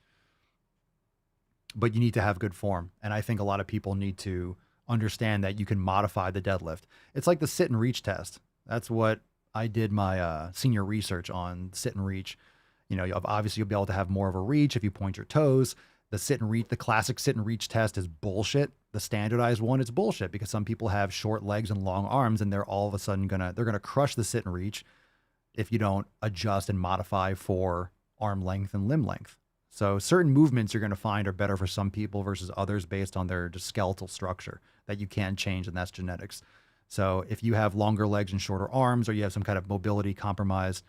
Speaker 2: But you need to have good form. And I think a lot of people need to understand that you can modify the deadlift. It's like the sit and reach test. That's what I did my senior research on, sit and reach. You know, obviously you'll be able to have more of a reach if you point your toes. The sit and reach, the classic sit and reach test is bullshit. The standardized one, it's bullshit because some people have short legs and long arms, and they're all of a sudden they're gonna crush the sit and reach if you don't adjust and modify for arm length and limb length. So certain movements you're going to find are better for some people versus others based on their just skeletal structure that you can change, and that's genetics. So if you have longer legs and shorter arms, or you have some kind of mobility compromised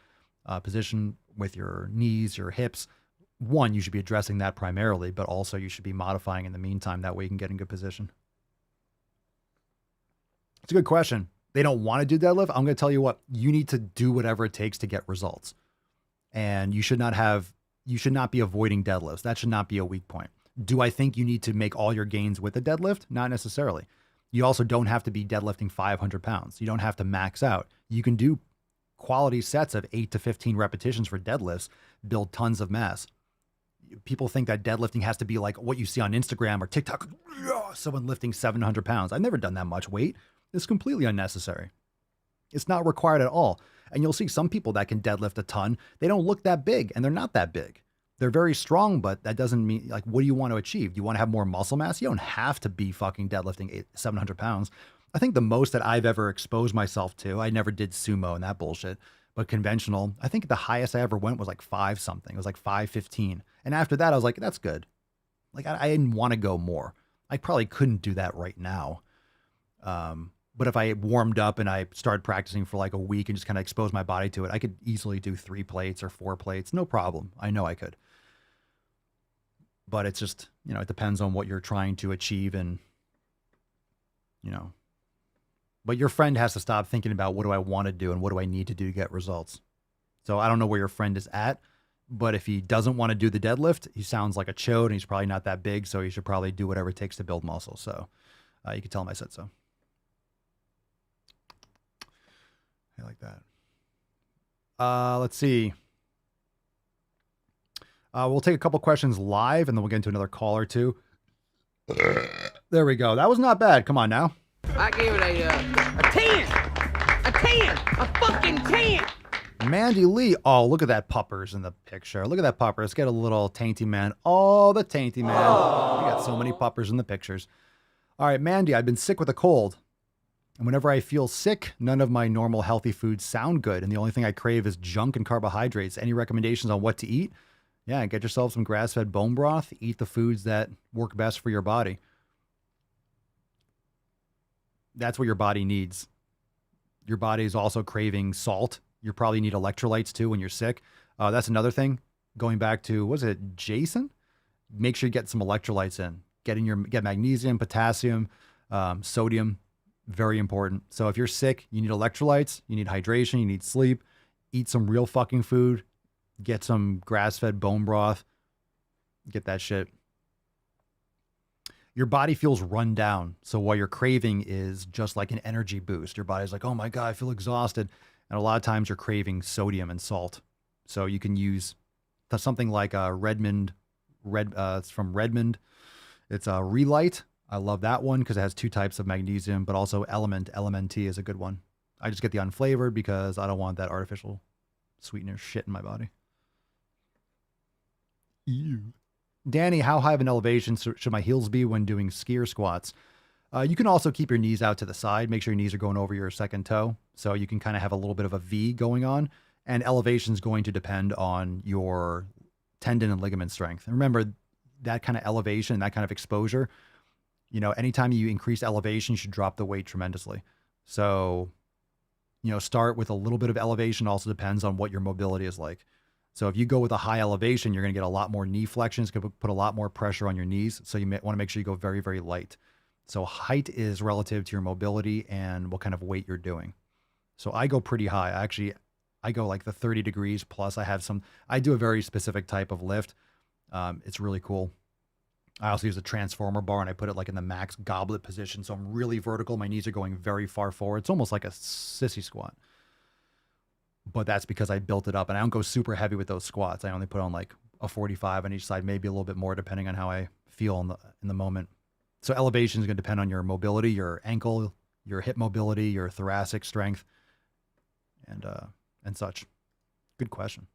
Speaker 2: position with your knees, your hips, one, you should be addressing that primarily, but also you should be modifying in the meantime. That way you can get in good position. It's a good question. They don't want to do deadlift. I'm going to tell you what, you need to do whatever it takes to get results. And you should not be avoiding deadlifts. That should not be a weak point. Do I think you need to make all your gains with a deadlift? Not necessarily. You also don't have to be deadlifting 500 pounds. You don't have to max out. You can do quality sets of 8 to 15 repetitions for deadlifts, build tons of mass. People think that deadlifting has to be like what you see on Instagram or TikTok, someone lifting 700 pounds. I've never done that much weight. It's completely unnecessary. It's not required at all. And you'll see some people that can deadlift a ton. They don't look that big, and they're not that big. They're very strong, but that doesn't mean, like, what do you want to achieve? Do you want to have more muscle mass? You don't have to be fucking deadlifting 700 pounds. I think the most that I've ever exposed myself to, I never did sumo and that bullshit, but conventional, I think the highest I ever went was like 5 something. It was like 515. And after that, I was like, that's good. Like, I didn't want to go more. I probably couldn't do that right now. But if I warmed up and I started practicing for like a week and just kind of exposed my body to it, I could easily do 3 plates or 4 plates. No problem. I know I could. But it's just, you know, it depends on what you're trying to achieve, and, you know, but your friend has to stop thinking about what do I want to do and what do I need to do to get results. So I don't know where your friend is at, but if he doesn't want to do the deadlift, he sounds like a chode and he's probably not that big. So he should probably do whatever it takes to build muscle. So you can tell him I said so. I like that. Let's see. We'll take a couple questions live, and then we'll get into another call or two. There we go. That was not bad. Come on now.
Speaker 4: I gave it a 10. A 10. A fucking 10.
Speaker 2: Mandy Lee. Oh, look at that puppers in the picture. Look at that pupper. Let's get a little Tainty Man. Oh, the Tainty Man. We got so many puppers in the pictures. All right, Mandy, I've been sick with a cold. And whenever I feel sick, none of my normal healthy foods sound good. And the only thing I crave is junk and carbohydrates. Any recommendations on what to eat? Yeah, get yourself some grass-fed bone broth. Eat the foods that work best for your body. That's what your body needs. Your body is also craving salt. You probably need electrolytes too when you're sick. That's another thing. Going back to, was it Jason? Make sure you get some electrolytes in. Get magnesium, potassium, sodium. Very important. So if you're sick, you need electrolytes, you need hydration, you need sleep. Eat some real fucking food. Get some grass-fed bone broth. Get that shit. Your body feels run down. So what you're craving is just like an energy boost. Your body's like, oh my God, I feel exhausted. And a lot of times you're craving sodium and salt. So you can use something like it's from Redmond. It's a Relight. I love that one because it has 2 types of magnesium, but also LMNT is a good one. I just get the unflavored because I don't want that artificial sweetener shit in my body. Ew. Danny, how high of an elevation should my heels be when doing skier squats? You can also keep your knees out to the side. Make sure your knees are going over your second toe. So you can kind of have a little bit of a V going on. And elevation is going to depend on your tendon and ligament strength. And remember, that kind of elevation, that kind of exposure, anytime you increase elevation, you should drop the weight tremendously. So, start with a little bit of elevation. Also depends on what your mobility is like. So if you go with a high elevation, you're going to get a lot more knee flexions, going to put a lot more pressure on your knees. So you want to make sure you go very, very light. So height is relative to your mobility and what kind of weight you're doing. So I go pretty high. Actually, I go like the 30 degrees plus. I do a very specific type of lift. It's really cool. I also use a transformer bar and I put it like in the max goblet position. So I'm really vertical. My knees are going very far forward. It's almost like a sissy squat. But that's because I built it up, and I don't go super heavy with those squats. I only put on like a 45 on each side, maybe a little bit more depending on how I feel in the moment. So elevation is going to depend on your mobility, your ankle, your hip mobility, your thoracic strength, and such. Good question.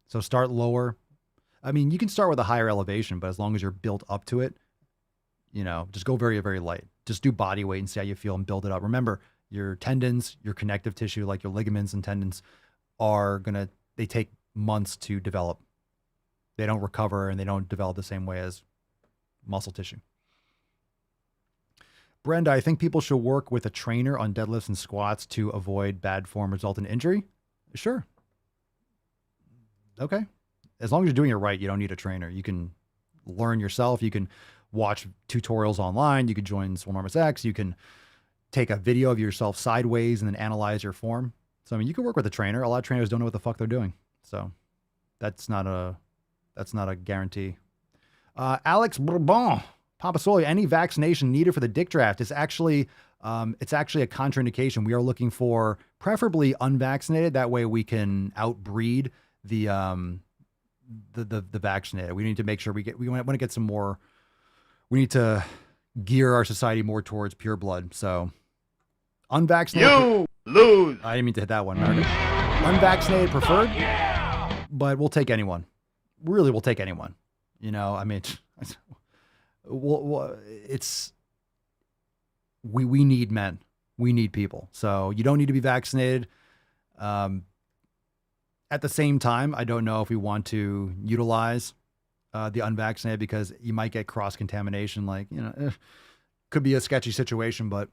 Speaker 2: So start lower. I mean, you can start with a higher elevation, but as long as you're built up to it, just go very, very light. Just do body weight and see how you feel and build it up. Remember, your tendons, your connective tissue, like your ligaments and tendons they take months to develop. They don't recover and they don't develop the same way as muscle tissue. Brenda, I think people should work with a trainer on deadlifts and squats to avoid bad form result in injury. Sure. Okay. As long as you're doing it right, you don't need a trainer. You can learn yourself. You can watch tutorials online. You can join Swolenormous X. You can take a video of yourself sideways and then analyze your form. So, I mean, you can work with a trainer. A lot of trainers don't know what the fuck they're doing. So that's not a guarantee. Alex Bourbon, Papa Swole, any vaccination needed for the dick draft? It's actually a contraindication. We are looking for preferably unvaccinated. That way we can outbreed the vaccinated. We need to make sure we want to get some more. We need to gear our society more towards pure blood. So unvaccinated.
Speaker 20: You lose.
Speaker 2: I didn't mean to hit that one. Unvaccinated preferred, but we'll take anyone. Really, we'll take anyone. I mean, we need men. We need people. So you don't need to be vaccinated. At the same time, I don't know if we want to utilize the unvaccinated because you might get cross-contamination. Could be a sketchy situation, but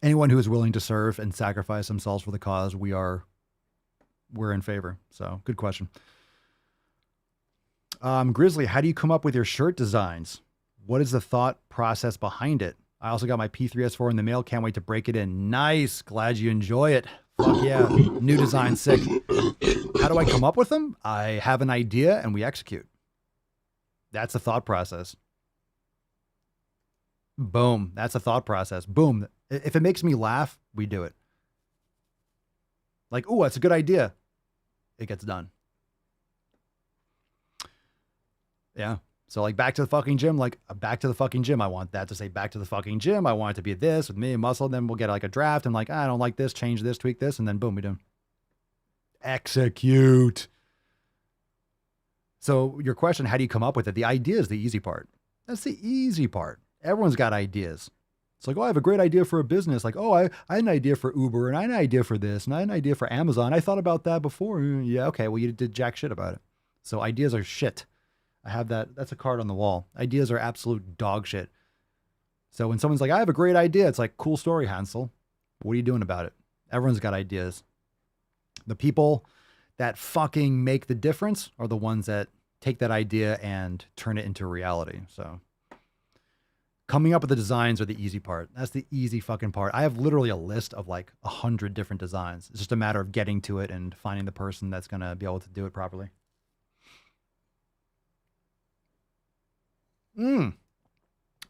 Speaker 2: anyone who is willing to serve and sacrifice themselves for the cause, we're in favor. So good question. Grizzly, how do you come up with your shirt designs? What is the thought process behind it? I also got my P3S4 in the mail. Can't wait to break it in. Nice. Glad you enjoy it. Fuck yeah. New design, sick. How do I come up with them? I have an idea and we execute. That's the thought process. Boom. That's a thought process. Boom. If it makes me laugh, we do it. Like, oh, that's a good idea. It gets done. Yeah. So like back to the fucking gym, back to the fucking gym. I want that to say back to the fucking gym. I want it to be this with me and muscle. Then we'll get like a draft and I don't like this, change this, tweak this. And then boom, we do. Execute. So your question, how do you come up with it? The idea is the easy part. That's the easy part. Everyone's got ideas. It's like, oh, I have a great idea for a business. Like, oh, I had an idea for Uber, and I had an idea for this, and I had an idea for Amazon. I thought about that before. Yeah, okay, well, you did jack shit about it. So ideas are shit. I have that. That's a card on the wall. Ideas are absolute dog shit. So when someone's like, I have a great idea, it's like, cool story, Hansel. What are you doing about it? Everyone's got ideas. The people that fucking make the difference are the ones that take that idea and turn it into reality. So coming up with the designs are the easy part. That's the easy fucking part. I have literally a list of like 100 different designs. It's just a matter of getting to it and finding the person that's going to be able to do it properly.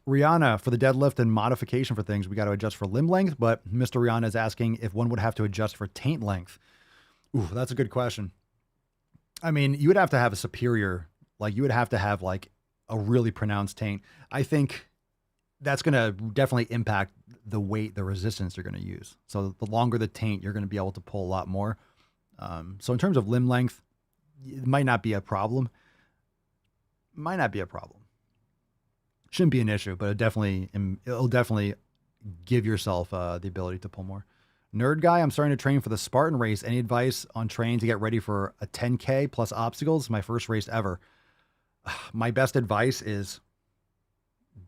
Speaker 2: Rihanna, for the deadlift and modification for things, we got to adjust for limb length, but Mr. Rihanna is asking if one would have to adjust for taint length. Ooh, that's a good question. I mean, you would have to have a superior, like you would have to have like a really pronounced taint. I think that's going to definitely impact the weight, the resistance you're going to use. So the longer the taint, you're going to be able to pull a lot more. So in terms of limb length, it might not be a problem. Might not be a problem. Shouldn't be an issue, but it'll definitely give yourself the ability to pull more. Nerd guy, I'm starting to train for the Spartan race. Any advice on training to get ready for a 10K plus obstacles? My first race ever. My best advice is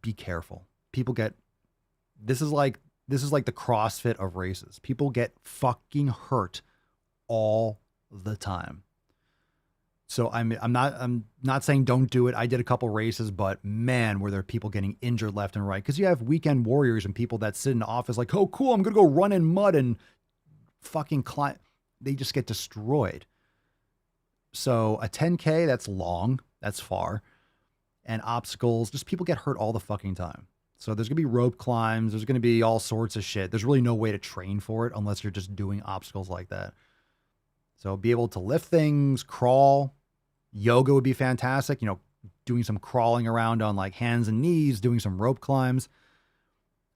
Speaker 2: be careful. This is like the CrossFit of races. People get fucking hurt all the time. So I'm not saying don't do it. I did a couple races, but man, were there people getting injured left and right. Because you have weekend warriors and people that sit in the office like, oh, cool, I'm going to go run in mud and fucking climb. They just get destroyed. So a 10K, that's long, that's far. And obstacles, just people get hurt all the fucking time. So there's going to be rope climbs. There's going to be all sorts of shit. There's really no way to train for it unless you're just doing obstacles like that. So be able to lift things, crawl. Yoga would be fantastic. You know, doing some crawling around on like hands and knees, doing some rope climbs.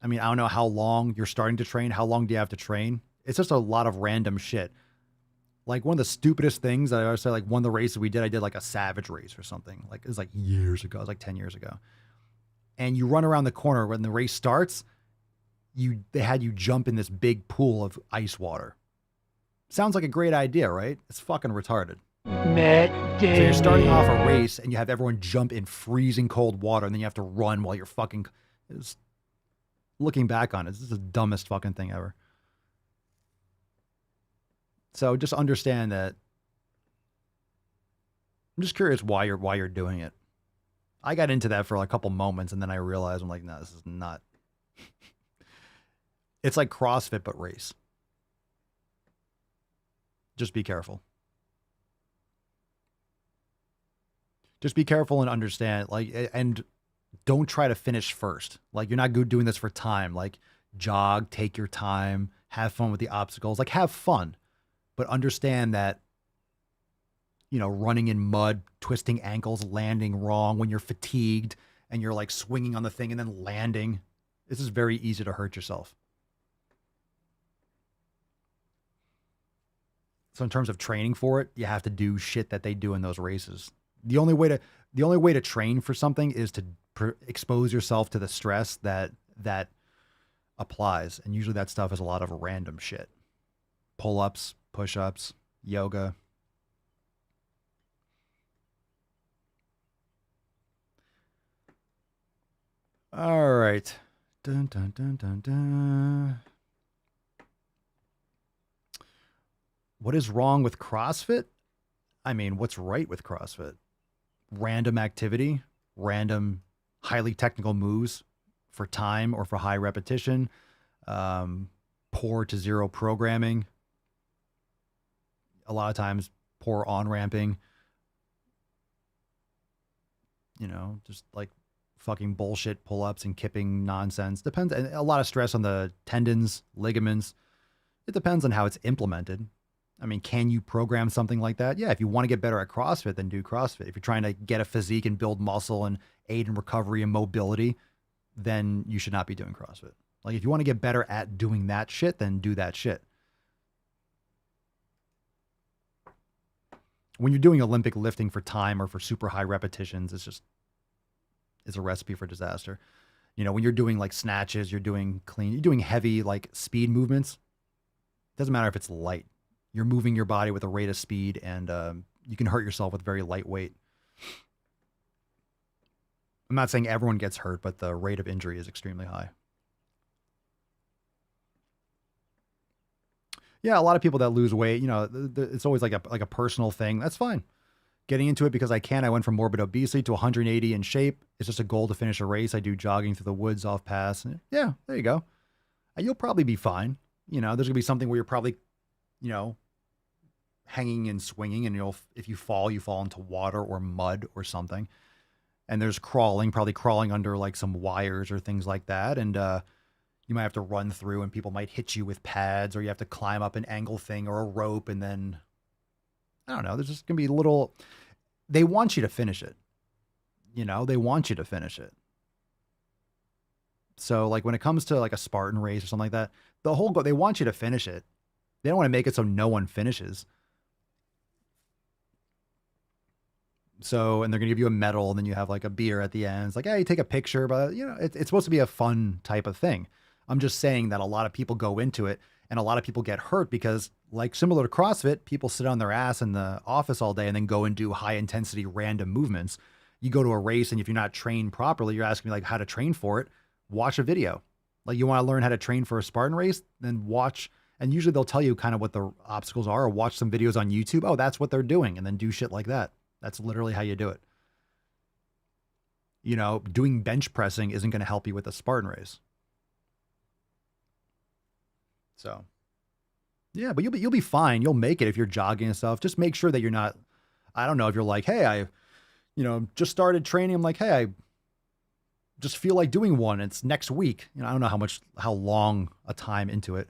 Speaker 2: I mean, I don't know how long you're starting to train. How long do you have to train? It's just a lot of random shit. Like one of the stupidest things that I always say, like one of the races we did, I did like a savage race or something. Like it was like years ago. It was like 10 years ago. And you run around the corner when the race starts, they had you jump in this big pool of ice water. Sounds like a great idea, right? It's fucking retarded. So you're starting off a race and you have everyone jump in freezing cold water and then you have to run while you're fucking... Looking back on it, this is the dumbest fucking thing ever. So just understand that... I'm just curious why you're doing it. I got into that for like a couple moments and then I realized, I'm like, no, this is not... It's like CrossFit, but race. Just be careful. Just be careful and understand, like, and don't try to finish first. Like, you're not good doing this for time. Like, jog, take your time, have fun with the obstacles. Like, have fun, but understand that, you know, running in mud, twisting ankles, landing wrong when you're fatigued and you're like swinging on the thing and then landing. This is very easy to hurt yourself. So in terms of training for it, you have to do shit that they do in those races. The only way to train for something is to expose yourself to the stress that applies. And usually that stuff is a lot of random shit. Pull-ups, push-ups, yoga. All right. Dun, dun, dun, dun, dun. What is wrong with CrossFit? I mean, what's right with CrossFit? Random activity, random highly technical moves for time or for high repetition, poor to zero programming, a lot of times poor on-ramping, you know, just like fucking bullshit pull-ups and kipping nonsense. Depends, and a lot of stress on the tendons, ligaments. It depends on how it's implemented. I mean, can you program something like that? Yeah, if you want to get better at CrossFit, then do CrossFit. If you're trying to get a physique and build muscle and aid in recovery and mobility, then you should not be doing CrossFit. Like, if you want to get better at doing that shit, then do that shit. When you're doing Olympic lifting for time or for super high repetitions, it's a recipe for disaster. You know, when you're doing like snatches, you're doing clean, you're doing heavy like speed movements. Doesn't matter if it's light. You're moving your body with a rate of speed, and you can hurt yourself with very light weight. I'm not saying everyone gets hurt, but the rate of injury is extremely high. Yeah, a lot of people that lose weight, you know, it's always like a personal thing. That's fine. Getting into it because I can. I went from morbid obesity to 180 in shape. It's just a goal to finish a race. I do jogging through the woods off pass. Yeah, there you go. You'll probably be fine. You know, there's gonna be something where you're probably, you know, hanging and swinging, and if you fall into water or mud or something. And there's probably crawling under like some wires or things like that. And you might have to run through, and people might hit you with pads, or you have to climb up an angle thing or a rope. And then, I don't know, there's just going to be they want you to finish it. You know, they want you to finish it. So like when it comes to like a Spartan race or something like that, the whole goal, they want you to finish it. They don't want to make it so no one finishes. So, and they're going to give you a medal, and then you have like a beer at the end. It's like, hey, you take a picture, but you know, it's supposed to be a fun type of thing. I'm just saying that a lot of people go into it, and a lot of people get hurt because, like similar to CrossFit, people sit on their ass in the office all day and then go and do high intensity random movements. You go to a race, and if you're not trained properly, you're asking me like how to train for it. Watch a video. Like you want to learn how to train for a Spartan race, then watch. And usually they'll tell you kind of what the obstacles are, or watch some videos on YouTube. Oh, that's what they're doing. And then do shit like that. That's literally how you do it. You know, doing bench pressing isn't going to help you with a Spartan race. So, yeah, but you'll be fine. You'll make it if you're jogging and stuff. Just make sure that you're not, I don't know, if you're like, hey, I just started training. I'm like, hey, I just feel like doing one. It's next week. You know, I don't know how long a time into it.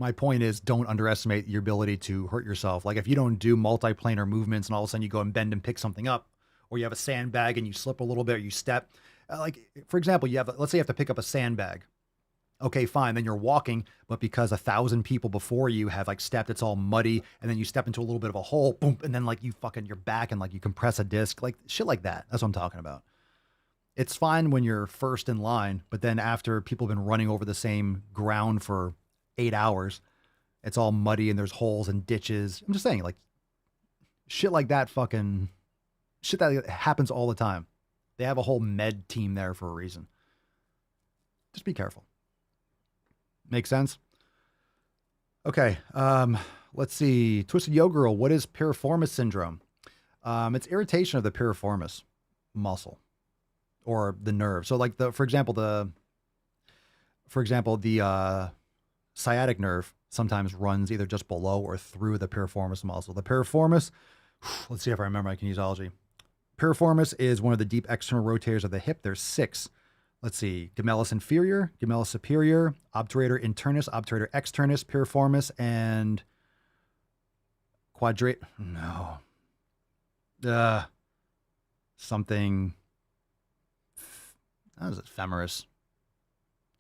Speaker 2: My point is, don't underestimate your ability to hurt yourself. Like if you don't do multiplanar movements and all of a sudden you go and bend and pick something up, or you have a sandbag and you slip a little bit, or you step, like for example, let's say you have to pick up a sandbag. Okay, fine. Then you're walking, but because 1,000 people before you have like stepped, it's all muddy. And then you step into a little bit of a hole, boom. And then like you're back and like you compress a disc, like shit like that. That's what I'm talking about. It's fine when you're first in line, but then after people have been running over the same ground for 8 hours, it's all muddy and there's holes and ditches. I'm just saying, like, shit like that, fucking shit that happens all the time. They have a whole med team there for a reason. Just be careful. Make sense? Okay. Let's see. Twisted Yo Girl, what is piriformis syndrome? It's irritation of the piriformis muscle or the nerve. So like for example, the sciatic nerve sometimes runs either just below or through the piriformis muscle. The piriformis, let's see if I remember my kinesiology. Piriformis is one of the deep external rotators of the hip. There's 6. Let's see, gemellus inferior, gemellus superior, obturator internus, obturator externus, piriformis, and something. How is it? Femoris.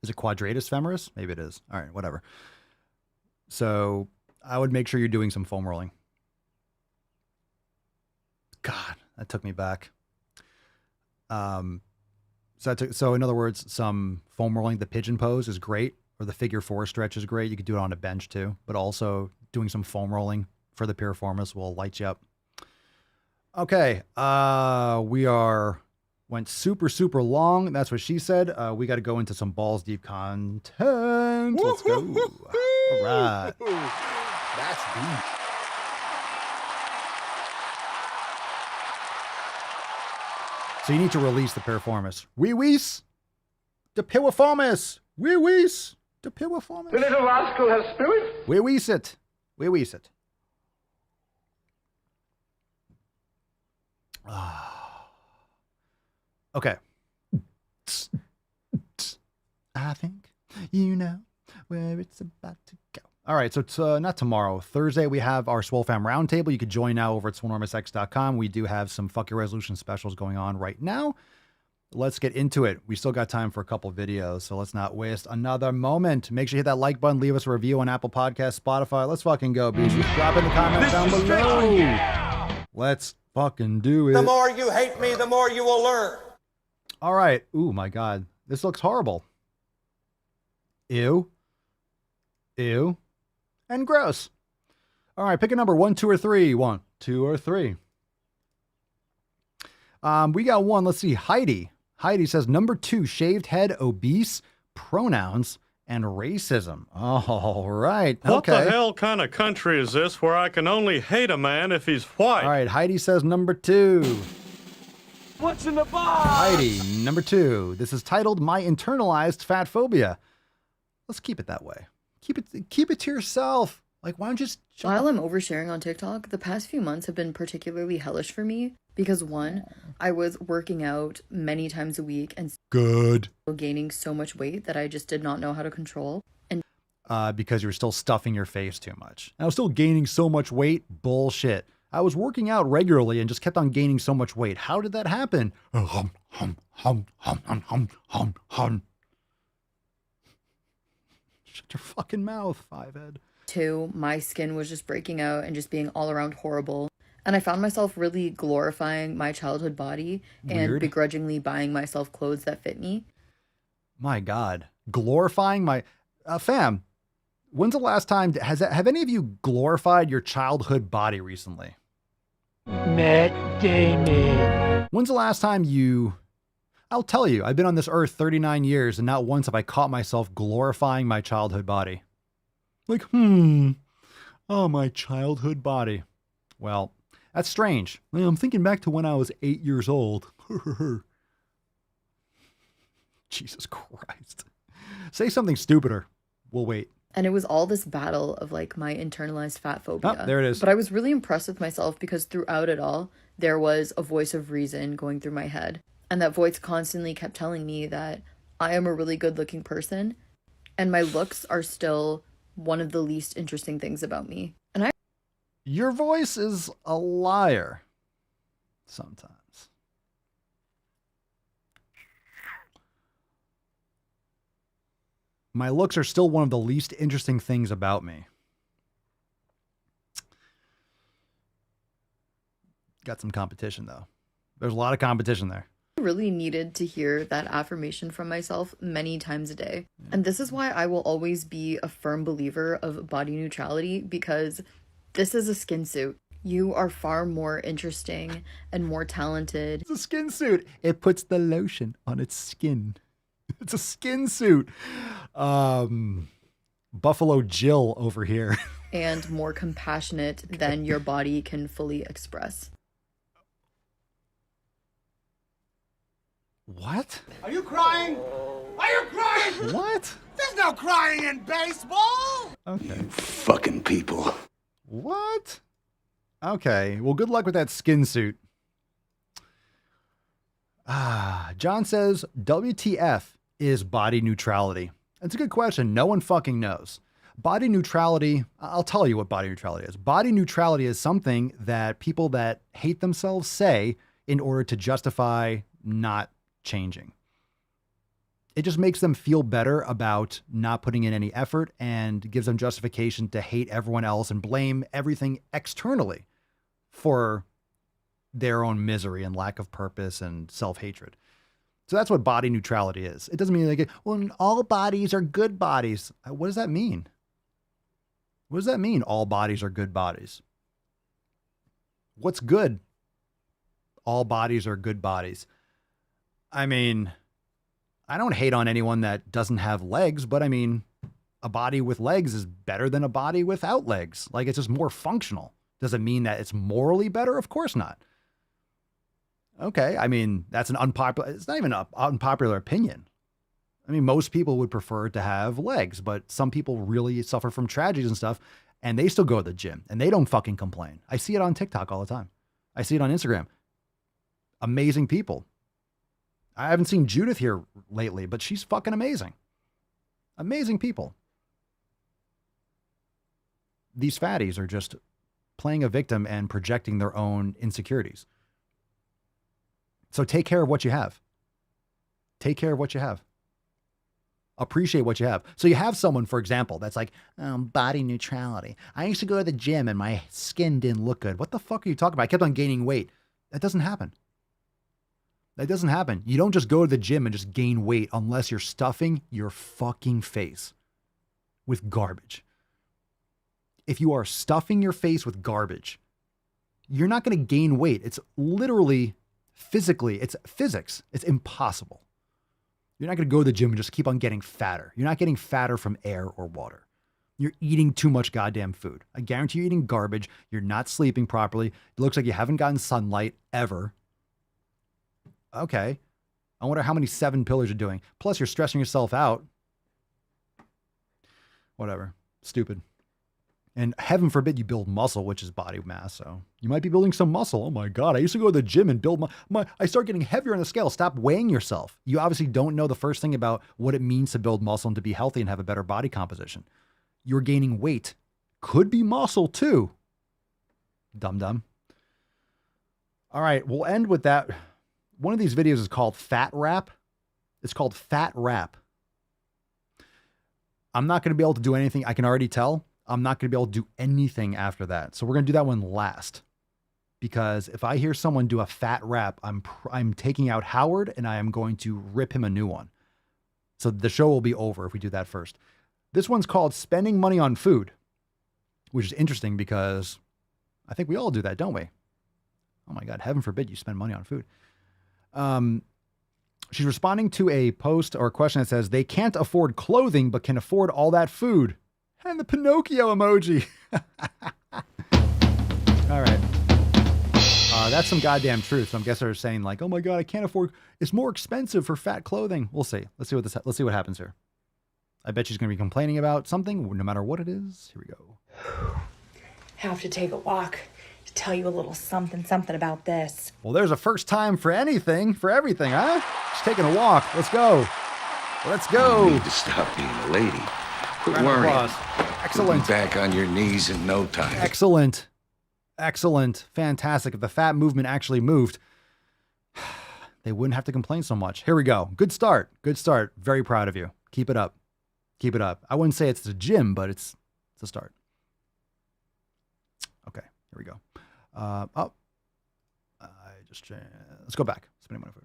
Speaker 2: Is it quadratus femoris? Maybe it is. All right, whatever. So I would make sure you're doing some foam rolling. God, that took me back. So in other words, some foam rolling. The pigeon pose is great, or the figure 4 stretch is great. You could do it on a bench too, but also doing some foam rolling for the piriformis will light you up. Okay, went super, super long. That's what she said. We got to go into some balls deep content. Let's go. All right. That's deep. So you need to release the piriformis. Wee-wees. The piriformis. Wee-wees. The piriformis.
Speaker 14: The little rascal has spirit.
Speaker 2: Wee-wees it. Wee-wees it. Okay. I think you know where it's about to go. All right, so it's not tomorrow. Thursday, we have our Swole Fam Roundtable. You could join now over at swolenormousx.com. We do have some Fuck Your Resolution specials going on right now. Let's get into it. We still got time for a couple videos, so let's not waste another moment. Make sure you hit that like button. Leave us a review on Apple Podcasts, Spotify. Let's fucking go, bitches. Drop in the comments down below. Let's fucking do it.
Speaker 20: The more you hate me, the more you will learn.
Speaker 2: All right. Ooh, my God. This looks horrible. Ew. Ew. And gross. All right, pick a number, 1, 2, or 3. 1, 2, or 3. We got one. Let's see. Heidi. Heidi says number 2, shaved head, obese, pronouns, and racism. All right.
Speaker 22: What
Speaker 2: Okay.
Speaker 22: the hell kind of country is this where I can only hate a man if he's white?
Speaker 2: All right. Heidi says number 2.
Speaker 20: What's in the box?
Speaker 2: Heidi, number 2. This is titled My Internalized Fat Phobia. Let's keep it that way. Keep it to yourself. Like, why don't you just...
Speaker 23: While I'm oversharing on TikTok, the past few months have been particularly hellish for me because, one, I was working out many times a week and
Speaker 2: Good.
Speaker 23: gaining so much weight that I just did not know how to control. And
Speaker 2: because you were still stuffing your face too much. I was still gaining so much weight. Bullshit. I was working out regularly and just kept on gaining so much weight. How did that happen? Shut your fucking mouth, Fivehead.
Speaker 23: 2, my skin was just breaking out and just being all around horrible. And I found myself really glorifying my childhood body and
Speaker 2: Weird.
Speaker 23: begrudgingly buying myself clothes that fit me.
Speaker 2: My God. Glorifying my... fam, when's the last time... Have any of you glorified your childhood body recently?
Speaker 20: Matt Damon.
Speaker 2: When's the last time you... I'll tell you, I've been on this earth 39 years and not once have I caught myself glorifying my childhood body. Like, oh, my childhood body. Well, that's strange. I'm thinking back to when I was 8 years old. Jesus Christ. Say something stupider. We'll wait.
Speaker 23: And it was all this battle of like my internalized fat phobia.
Speaker 2: Oh, there it is.
Speaker 23: But I was really impressed with myself because throughout it all, there was a voice of reason going through my head. And that voice constantly kept telling me that I am a really good looking person and my looks are still one of the least interesting things about me. And
Speaker 2: Your voice is a liar. Sometimes. My looks are still one of the least interesting things about me. Got some competition, though. There's a lot of competition there.
Speaker 23: I really needed to hear that affirmation from myself many times a day. And this is why I will always be a firm believer of body neutrality, because this is a skin suit. You are far more interesting and more talented.
Speaker 2: It's a skin suit. It puts the lotion on its skin. It's a skin suit. Buffalo Jill over here.
Speaker 23: And more compassionate than your body can fully express.
Speaker 2: What?
Speaker 20: Are you crying? Are you crying?
Speaker 2: What?
Speaker 20: There's no crying in baseball.
Speaker 2: Okay.
Speaker 17: Fucking people.
Speaker 2: What? Okay. Well, good luck with that skin suit. John says, WTF is body neutrality? That's a good question. No one fucking knows. Body neutrality, I'll tell you what body neutrality is. Body neutrality is something that people that hate themselves say in order to justify not changing. It just makes them feel better about not putting in any effort and gives them justification to hate everyone else and blame everything externally for their own misery and lack of purpose and self-hatred. So that's what body neutrality is. It doesn't mean like, well, all bodies are good bodies. What does that mean? What does that mean? All bodies are good bodies. What's good? All bodies are good bodies. I mean, I don't hate on anyone that doesn't have legs, but I mean, a body with legs is better than a body without legs. Like, it's just more functional. Does it mean that it's morally better? Of course not. Okay, I mean, that's an unpopular, it's not even an unpopular opinion. I mean, most people would prefer to have legs, but some people really suffer from tragedies and stuff, and they still go to the gym, and they don't fucking complain. I see it on TikTok all the time. I see it on Instagram. Amazing people. I haven't seen Judith here lately, but she's fucking amazing. Amazing people. These fatties are just playing a victim and projecting their own insecurities. So take care of what you have. Take care of what you have. Appreciate what you have. So you have someone, for example, that's like, body neutrality. I used to go to the gym and my skin didn't look good. What the fuck are you talking about? I kept on gaining weight. That doesn't happen. That doesn't happen. You don't just go to the gym and just gain weight unless you're stuffing your fucking face with garbage. If you are stuffing your face with garbage, you're not going to gain weight. It's literally physically, it's physics. It's impossible. You're not going to go to the gym and just keep on getting fatter. You're not getting fatter from air or water. You're eating too much goddamn food. I guarantee you're eating garbage. You're not sleeping properly. It looks like you haven't gotten sunlight ever. Okay. I wonder how many 7 pillars you're doing. Plus, you're stressing yourself out. Whatever. Stupid. And heaven forbid you build muscle, which is body mass. So you might be building some muscle. Oh my God. I used to go to the gym and build I start getting heavier on the scale. Stop weighing yourself. You obviously don't know the first thing about what it means to build muscle and to be healthy and have a better body composition. You're gaining weight. Could be muscle too. Dum-dum. All right. We'll end with that. One of these videos is called Fat Rap. It's called Fat Rap. I'm not going to be able to do anything. I can already tell. I'm not going to be able to do anything after that. So we're going to do that one last. Because if I hear someone do a fat rap, I'm taking out Howard and I am going to rip him a new one. So the show will be over if we do that first. This one's called Spending Money on Food, which is interesting because I think we all do that, don't we? Oh my God, heaven forbid you spend money on food. She's responding to a post or a question that says, they can't afford clothing, but can afford all that food. And the Pinocchio emoji. All right. That's some goddamn truth. So I guess they're saying like, oh my God, I can't afford, it's more expensive for fat clothing. We'll see. Let's see what happens here. I bet she's going to be complaining about something, no matter what it is. Here we go.
Speaker 13: Have to take a walk to tell you a little something about this.
Speaker 2: Well, there's a first time for anything, for everything, huh? She's taking a walk. Let's go. Let's go.
Speaker 17: You need to stop being a lady. Quit worrying.
Speaker 2: Excellent.
Speaker 17: You'll be back on your knees in no time.
Speaker 2: Excellent. Excellent. Fantastic. If the fat movement actually moved, they wouldn't have to complain so much. Here we go. Good start. Good start. Very proud of you. Keep it up. Keep it up. I wouldn't say it's the gym, but it's a start. Okay. Here we go. Let's go back. Spending money on food.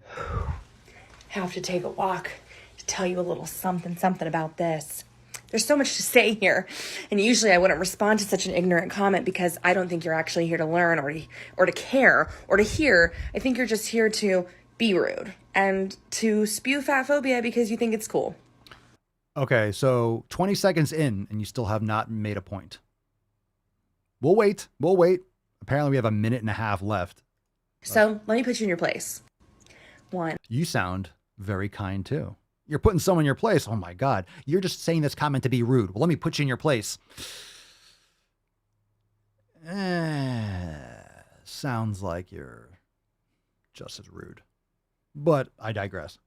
Speaker 13: Have to take a walk to tell you a little something about this. There's so much to say here, and usually I wouldn't respond to such an ignorant comment because I don't think you're actually here to learn or to care or to hear. I think you're just here to be rude and to spew fat phobia because you think it's cool.
Speaker 2: Okay, so 20 seconds in, and you still have not made a point. We'll wait. We'll wait. Apparently, we have a minute and a half left.
Speaker 13: So let me put you in your place. 1.
Speaker 2: You sound very kind, too. You're putting someone in your place. Oh, my God. You're just saying this comment to be rude. Well, let me put you in your place. Sounds like you're just as rude. But I digress.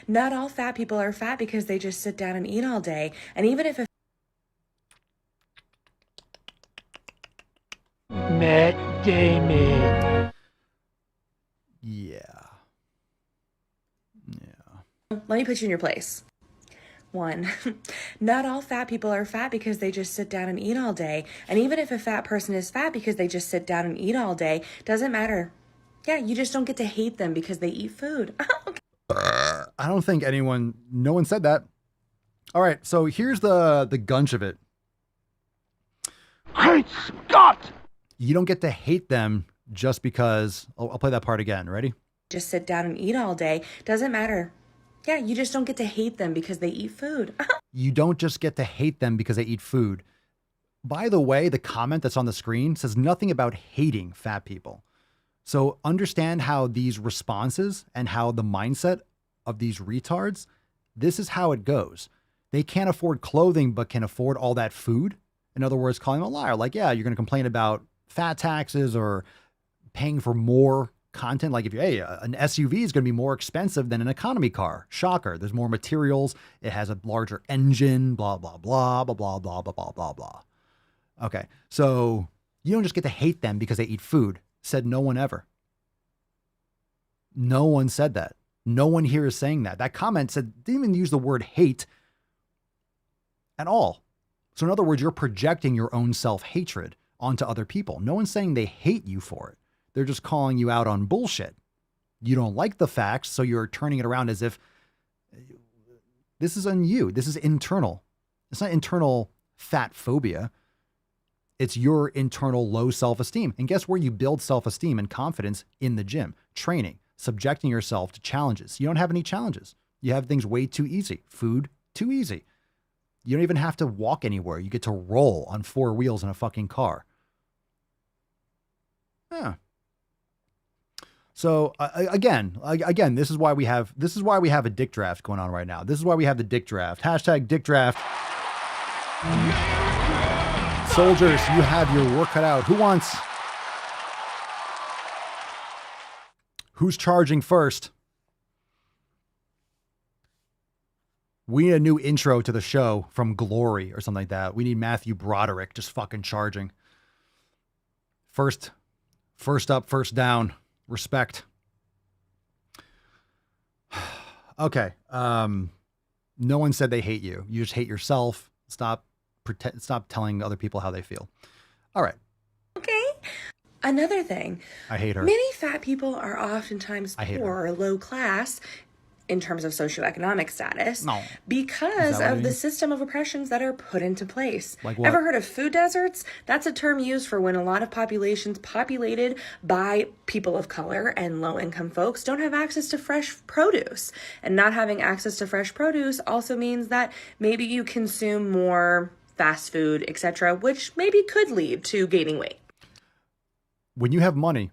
Speaker 13: Not all fat people are fat because they just sit down and eat all day. And even if
Speaker 20: Matt Damon.
Speaker 2: Yeah.
Speaker 13: let me put you in your place. 1, not all fat people are fat because they just sit down and eat all day. And even if a fat person is fat because they just sit down and eat all day, doesn't matter. Yeah, you just don't get to hate them because they eat food. Okay.
Speaker 2: I don't think no one said that. All right, so here's the gunch of it.
Speaker 20: Great Scott!
Speaker 2: You don't get to hate them just because, I'll play that part again. Ready?
Speaker 13: Just sit down and eat all day. Doesn't matter. Yeah, you just don't get to hate them because they eat food.
Speaker 2: You don't just get to hate them because they eat food. By the way, the comment that's on the screen says nothing about hating fat people. So understand how these responses and how the mindset of these retards, this is how it goes. They can't afford clothing, but can afford all that food. In other words, calling them a liar. Like, yeah, you're going to complain about fat taxes or paying for more content. Like if you, hey, an SUV is going to be more expensive than an economy car. Shocker. There's more materials. It has a larger engine, blah, blah, blah, blah, blah, blah, blah, blah, blah, blah. Okay. So you don't just get to hate them because they eat food. Said no one ever. No one said that. No one here is saying that. That comment didn't even use the word hate at all. So in other words, you're projecting your own self-hatred onto other people. No one's saying they hate you for it. They're just calling you out on bullshit. You don't like the facts, so you're turning it around as if this is on you. This is internal. It's not internal fat phobia. It's your internal low self-esteem. And guess where you build self-esteem and confidence? In the gym, training, subjecting yourself to challenges. You don't have any challenges. You have things way too easy. Food, too easy. You don't even have to walk anywhere. You get to roll on 4 wheels in a fucking car. Yeah. So again, this is why we have a dick draft going on right now. This is why we have the dick draft. Hashtag dick draft. Soldiers, you have your work cut out. Who's charging first? We need a new intro to the show from Glory or something like that. We need Matthew Broderick just fucking charging. First up, first down. Respect. Okay. No one said they hate you. You just hate yourself. Stop telling other people how they feel. All right.
Speaker 13: Okay. Another thing.
Speaker 2: I hate her.
Speaker 13: Many fat people are oftentimes poor or low class in terms of socioeconomic status because of the system of oppressions that are put into place.
Speaker 2: Like what?
Speaker 13: Ever heard of food deserts? That's a term used for when a lot of populations populated by people of color and low-income folks don't have access to fresh produce. And not having access to fresh produce also means that maybe you consume more fast food, etc., which maybe could lead to gaining weight.
Speaker 2: When you have money,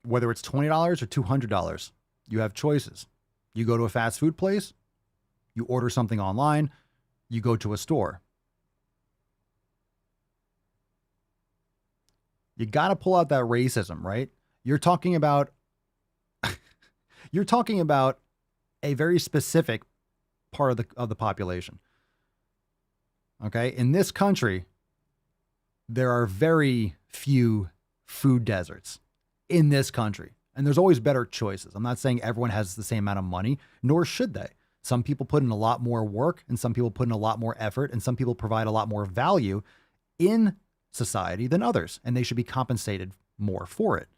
Speaker 2: whether it's $20 or $200, you have choices. You go to a fast food place, you order something online, you go to a store. You got to pull out that racism, right? You're talking about a very specific part of the population. Okay? In this country, there are very few food deserts in this country. And there's always better choices. I'm not saying everyone has the same amount of money, nor should they. Some people put in a lot more work, and some people put in a lot more effort, and some people provide a lot more value in society than others, and they should be compensated more for it.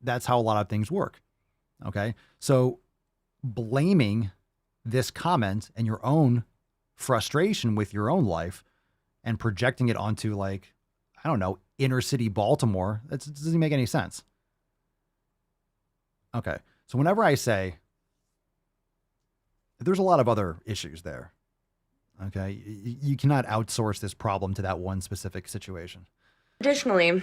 Speaker 2: That's how a lot of things work. Okay? So blaming this comment and your own frustration with your own life and projecting it onto, like, I don't know, inner city Baltimore, that doesn't make any sense. Okay, so whenever I say there's a lot of other issues there, okay, you cannot outsource this problem to that one specific situation.
Speaker 13: Additionally,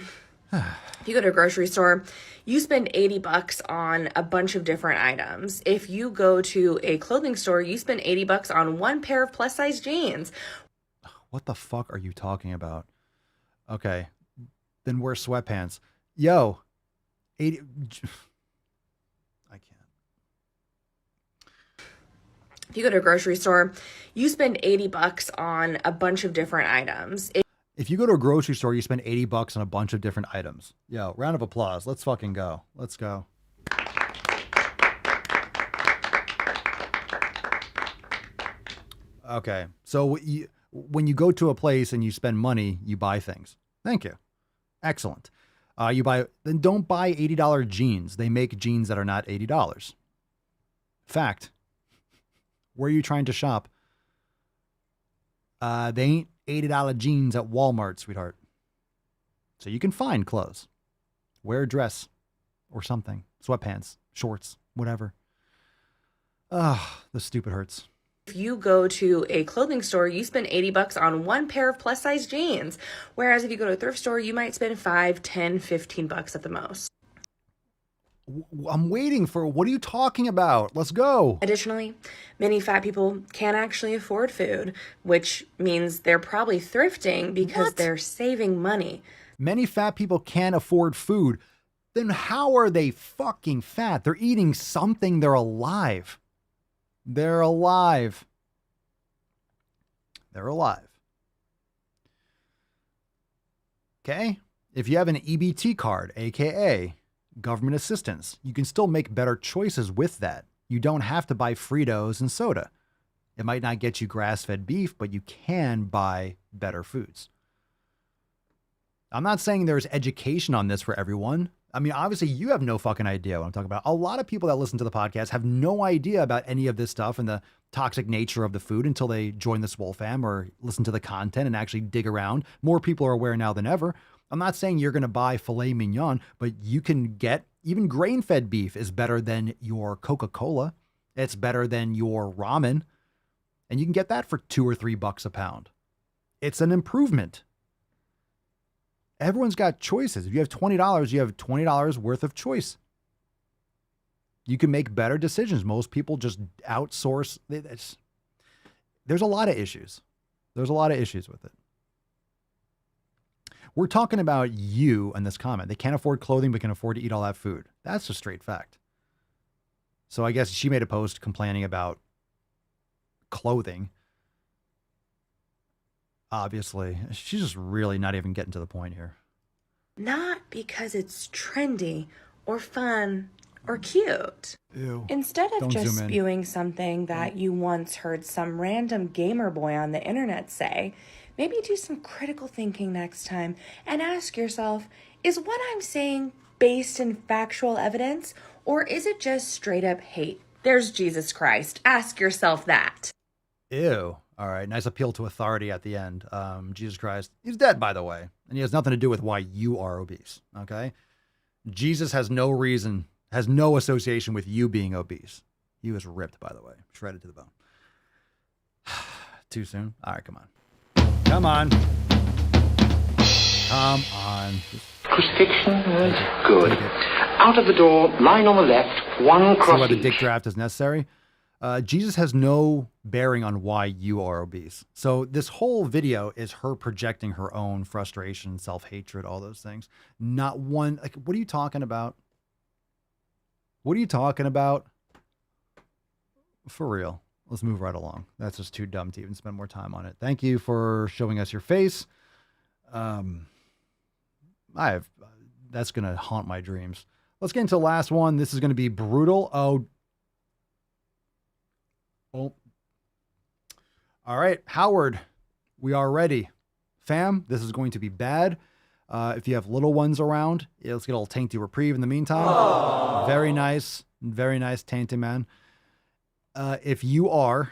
Speaker 13: if you go to a grocery store, you spend $80 on a bunch of different items. If you go to a clothing store, you spend $80 on one pair of plus-size jeans.
Speaker 2: What the fuck are you talking about? Okay, then wear sweatpants. Yo, 80...
Speaker 13: If you go to a grocery store, you spend $80 on a bunch of different items.
Speaker 2: If you go to a grocery store, you spend $80 on a bunch of different items. Yo, round of applause. Let's fucking go. Let's go. Okay. So when you go to a place and you spend money, you buy things. Thank you. Excellent. Then don't buy $80 jeans. They make jeans that are not $80. Fact. Where are you trying to shop? They ain't $80 jeans at Walmart, sweetheart. So you can find clothes. Wear a dress or something. Sweatpants, shorts, whatever. Ah, the stupid hurts.
Speaker 13: If you go to a clothing store, you spend $80 on one pair of plus-size jeans. Whereas if you go to a thrift store, you might spend $5, $10, $15 at the most.
Speaker 2: I'm waiting for, what are you talking about? Let's go.
Speaker 13: Additionally, many fat people can't actually afford food, which means they're probably thrifting because they're saving money.
Speaker 2: Many fat people can't afford food. Then how are they fucking fat? They're eating something. They're alive. They're alive. They're alive. Okay? If you have an EBT card, aka government assistance, you can still make better choices with that. You don't have to buy Fritos and soda. It might not get you grass-fed beef, but you can buy better foods. I'm not saying there's education on this for everyone. I mean, obviously you have no fucking idea what I'm talking about. A lot of people that listen to the podcast have no idea about any of this stuff and the toxic nature of the food until they join the Swole fam or listen to the content and actually dig around. More people are aware now than ever. I'm not saying you're going to buy filet mignon, but you can get even grain-fed beef is better than your Coca-Cola. It's better than your ramen. And you can get that for $2 or $3 a pound. It's an improvement. Everyone's got choices. If you have $20, you have $20 worth of choice. You can make better decisions. Most people just outsource. There's a lot of issues. There's a lot of issues with it. We're talking about you in this comment. They can't afford clothing, but can afford to eat all that food. That's a straight fact. So I guess she made a post complaining about clothing. Obviously, she's just really not even getting to the point here.
Speaker 13: Not because it's trendy or fun or cute.
Speaker 2: Ew.
Speaker 13: Instead of
Speaker 2: Don't
Speaker 13: just
Speaker 2: zoom in.
Speaker 13: spewing something that you once heard some random gamer boy on the internet say, maybe do some critical thinking next time and ask yourself, is what I'm saying based in factual evidence, or is it just straight up hate? There's Jesus Christ. Ask yourself that.
Speaker 2: Ew. All right. Nice appeal to authority at the end. Jesus Christ. He's dead, by the way. And he has nothing to do with why you are obese. Okay. Jesus has no reason, has no association with you being obese. He was ripped, by the way. Shredded to the bone. Too soon? All right. Come on. Come on. Come on.
Speaker 14: Crucifixion is good. Out of the door, line on the left, one
Speaker 2: See
Speaker 14: cross
Speaker 2: why the
Speaker 14: each.
Speaker 2: dick draft is necessary? Jesus has no bearing on why you are obese. So this whole video is her projecting her own frustration, self-hatred, all those things. Not one, like, what are you talking about? What are you talking about? For real. Let's move right along. That's just too dumb to even spend more time on it. Thank you for showing us your face. That's going to haunt my dreams. Let's get into the last one. This is going to be brutal. Oh. All right, Howard, we are ready. Fam, this is going to be bad. If you have little ones around, let's get a little Tainty reprieve in the meantime. Aww. Very nice, Tainty man. If you're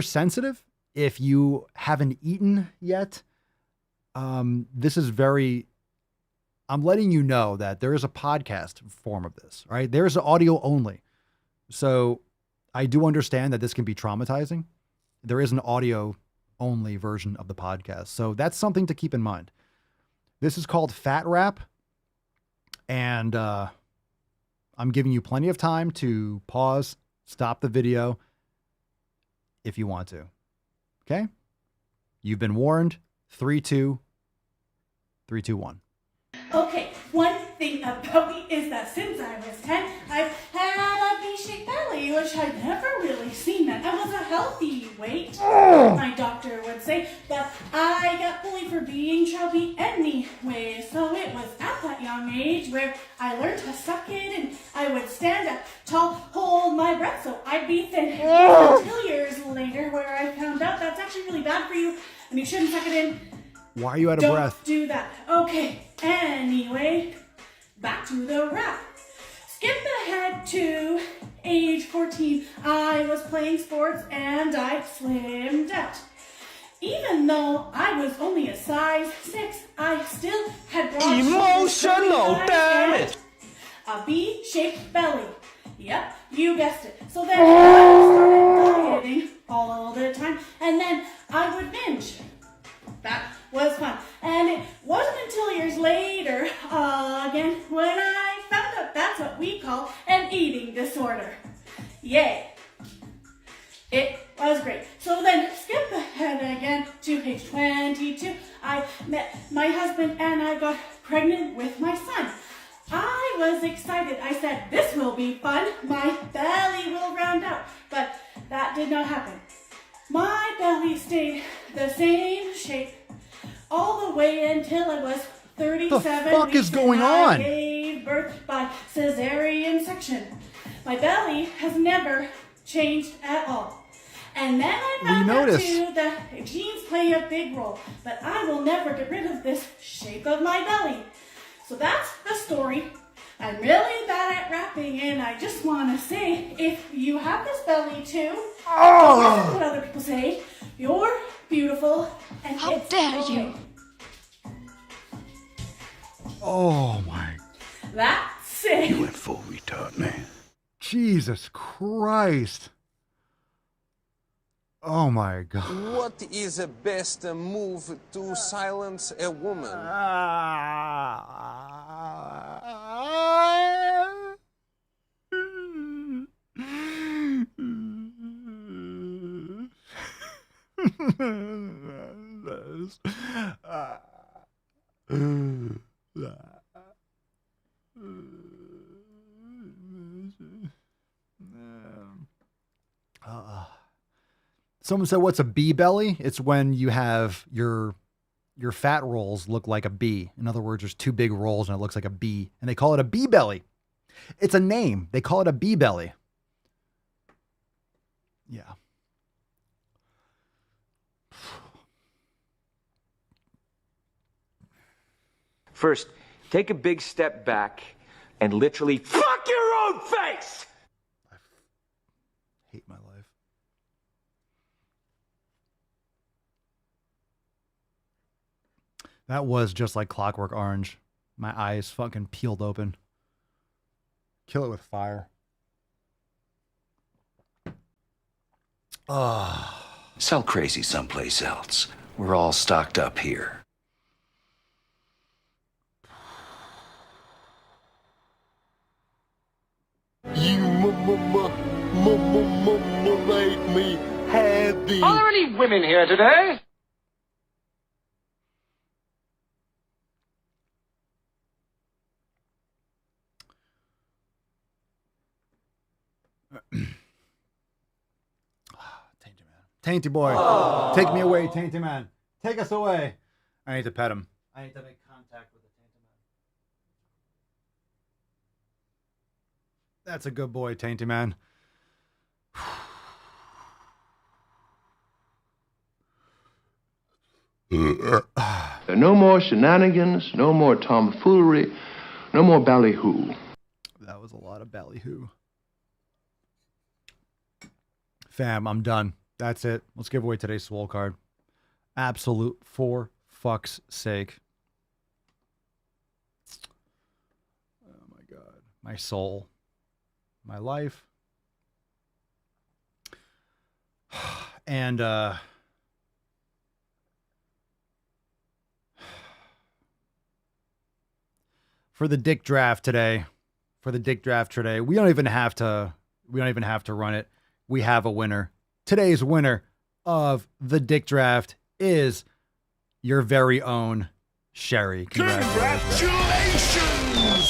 Speaker 2: sensitive, if you haven't eaten yet, this is I'm letting you know that there is a podcast form of this, right? There's audio only. So I do understand that this can be traumatizing. There is an audio only version of the podcast. So that's something to keep in mind. This is called Fat Rap. And I'm giving you plenty of time to pause, stop the video if you want to. Okay? You've been warned. 3, 2, 1.
Speaker 1: Okay, one thing about me is that since I was 10, I've had a V-shaped belly, which I'd never really seen that. I was a healthy weight, my doctor would say, but I got bullied for being chubby anyway, so it was at that young age where I learned to suck it, and I would stand up tall, hold my breath, so I'd be thin. Until years later, where I found out that's actually really bad for you, and you shouldn't suck it in.
Speaker 2: Why are you out of breath?
Speaker 1: Don't do that. Okay, anyway, back to the rap. Skip ahead to age 14. I was playing sports and I slimmed out. Even though I was only a size 6, I still had broad
Speaker 4: Emotional damage.
Speaker 1: A V-shaped belly. Yep, you guessed it. So then I started dieting all the time, and then I would binge. That was fun. And it wasn't until years later, again, when I found out that's what we call an eating disorder. Yay. It was great. So then skip ahead again to age 22. I met my husband and I got pregnant with my son. I was excited. I said, this will be fun. My belly will round out. But that did not happen. My belly stayed the same shape all the way until I was 37.
Speaker 2: The fuck is going on?
Speaker 1: I gave birth by cesarean section. My belly has never changed at all. And then I found out
Speaker 2: notice.
Speaker 1: too that genes play a big role, but I will never get rid of this shape of my belly. So that's the story. I'm really bad at rapping, and I just want to say, if you have this belly too, don't listen to what other people say. You're beautiful, and how dare you?
Speaker 2: Oh my.
Speaker 1: That's it.
Speaker 15: You went full retard, man.
Speaker 2: Jesus Christ. Oh my God.
Speaker 4: What is the best move to silence a woman?
Speaker 2: Someone said, what's a bee belly? It's when you have your fat rolls look like a bee. In other words, there's two big rolls and it looks like a bee. And they call it a bee belly. It's a name. They call it a bee belly. Yeah.
Speaker 3: First, take a big step back and literally fuck your own face!
Speaker 2: I hate my life. That was just like Clockwork Orange. My eyes fucking peeled open. Kill it with fire.
Speaker 17: Sell crazy someplace else. We're all stocked up here.
Speaker 20: You made me happy.
Speaker 14: Are there any women here today?
Speaker 2: Tainty boy.
Speaker 20: Aww.
Speaker 2: Take me away, Tainty man. Take us away. I need to pet him. I need to make contact with the Tainty man. That's a good boy, Tainty man.
Speaker 14: No more shenanigans, no more tomfoolery, no more ballyhoo.
Speaker 2: That was a lot of ballyhoo. Fam, I'm done. That's it. Let's give away today's Swole card. Absolute for fuck's sake. Oh my God. My soul. My life. And for the dick draft today, we don't even have to run it. We have a winner. Today's winner of the dick draft is your very own Sherry. Congratulations!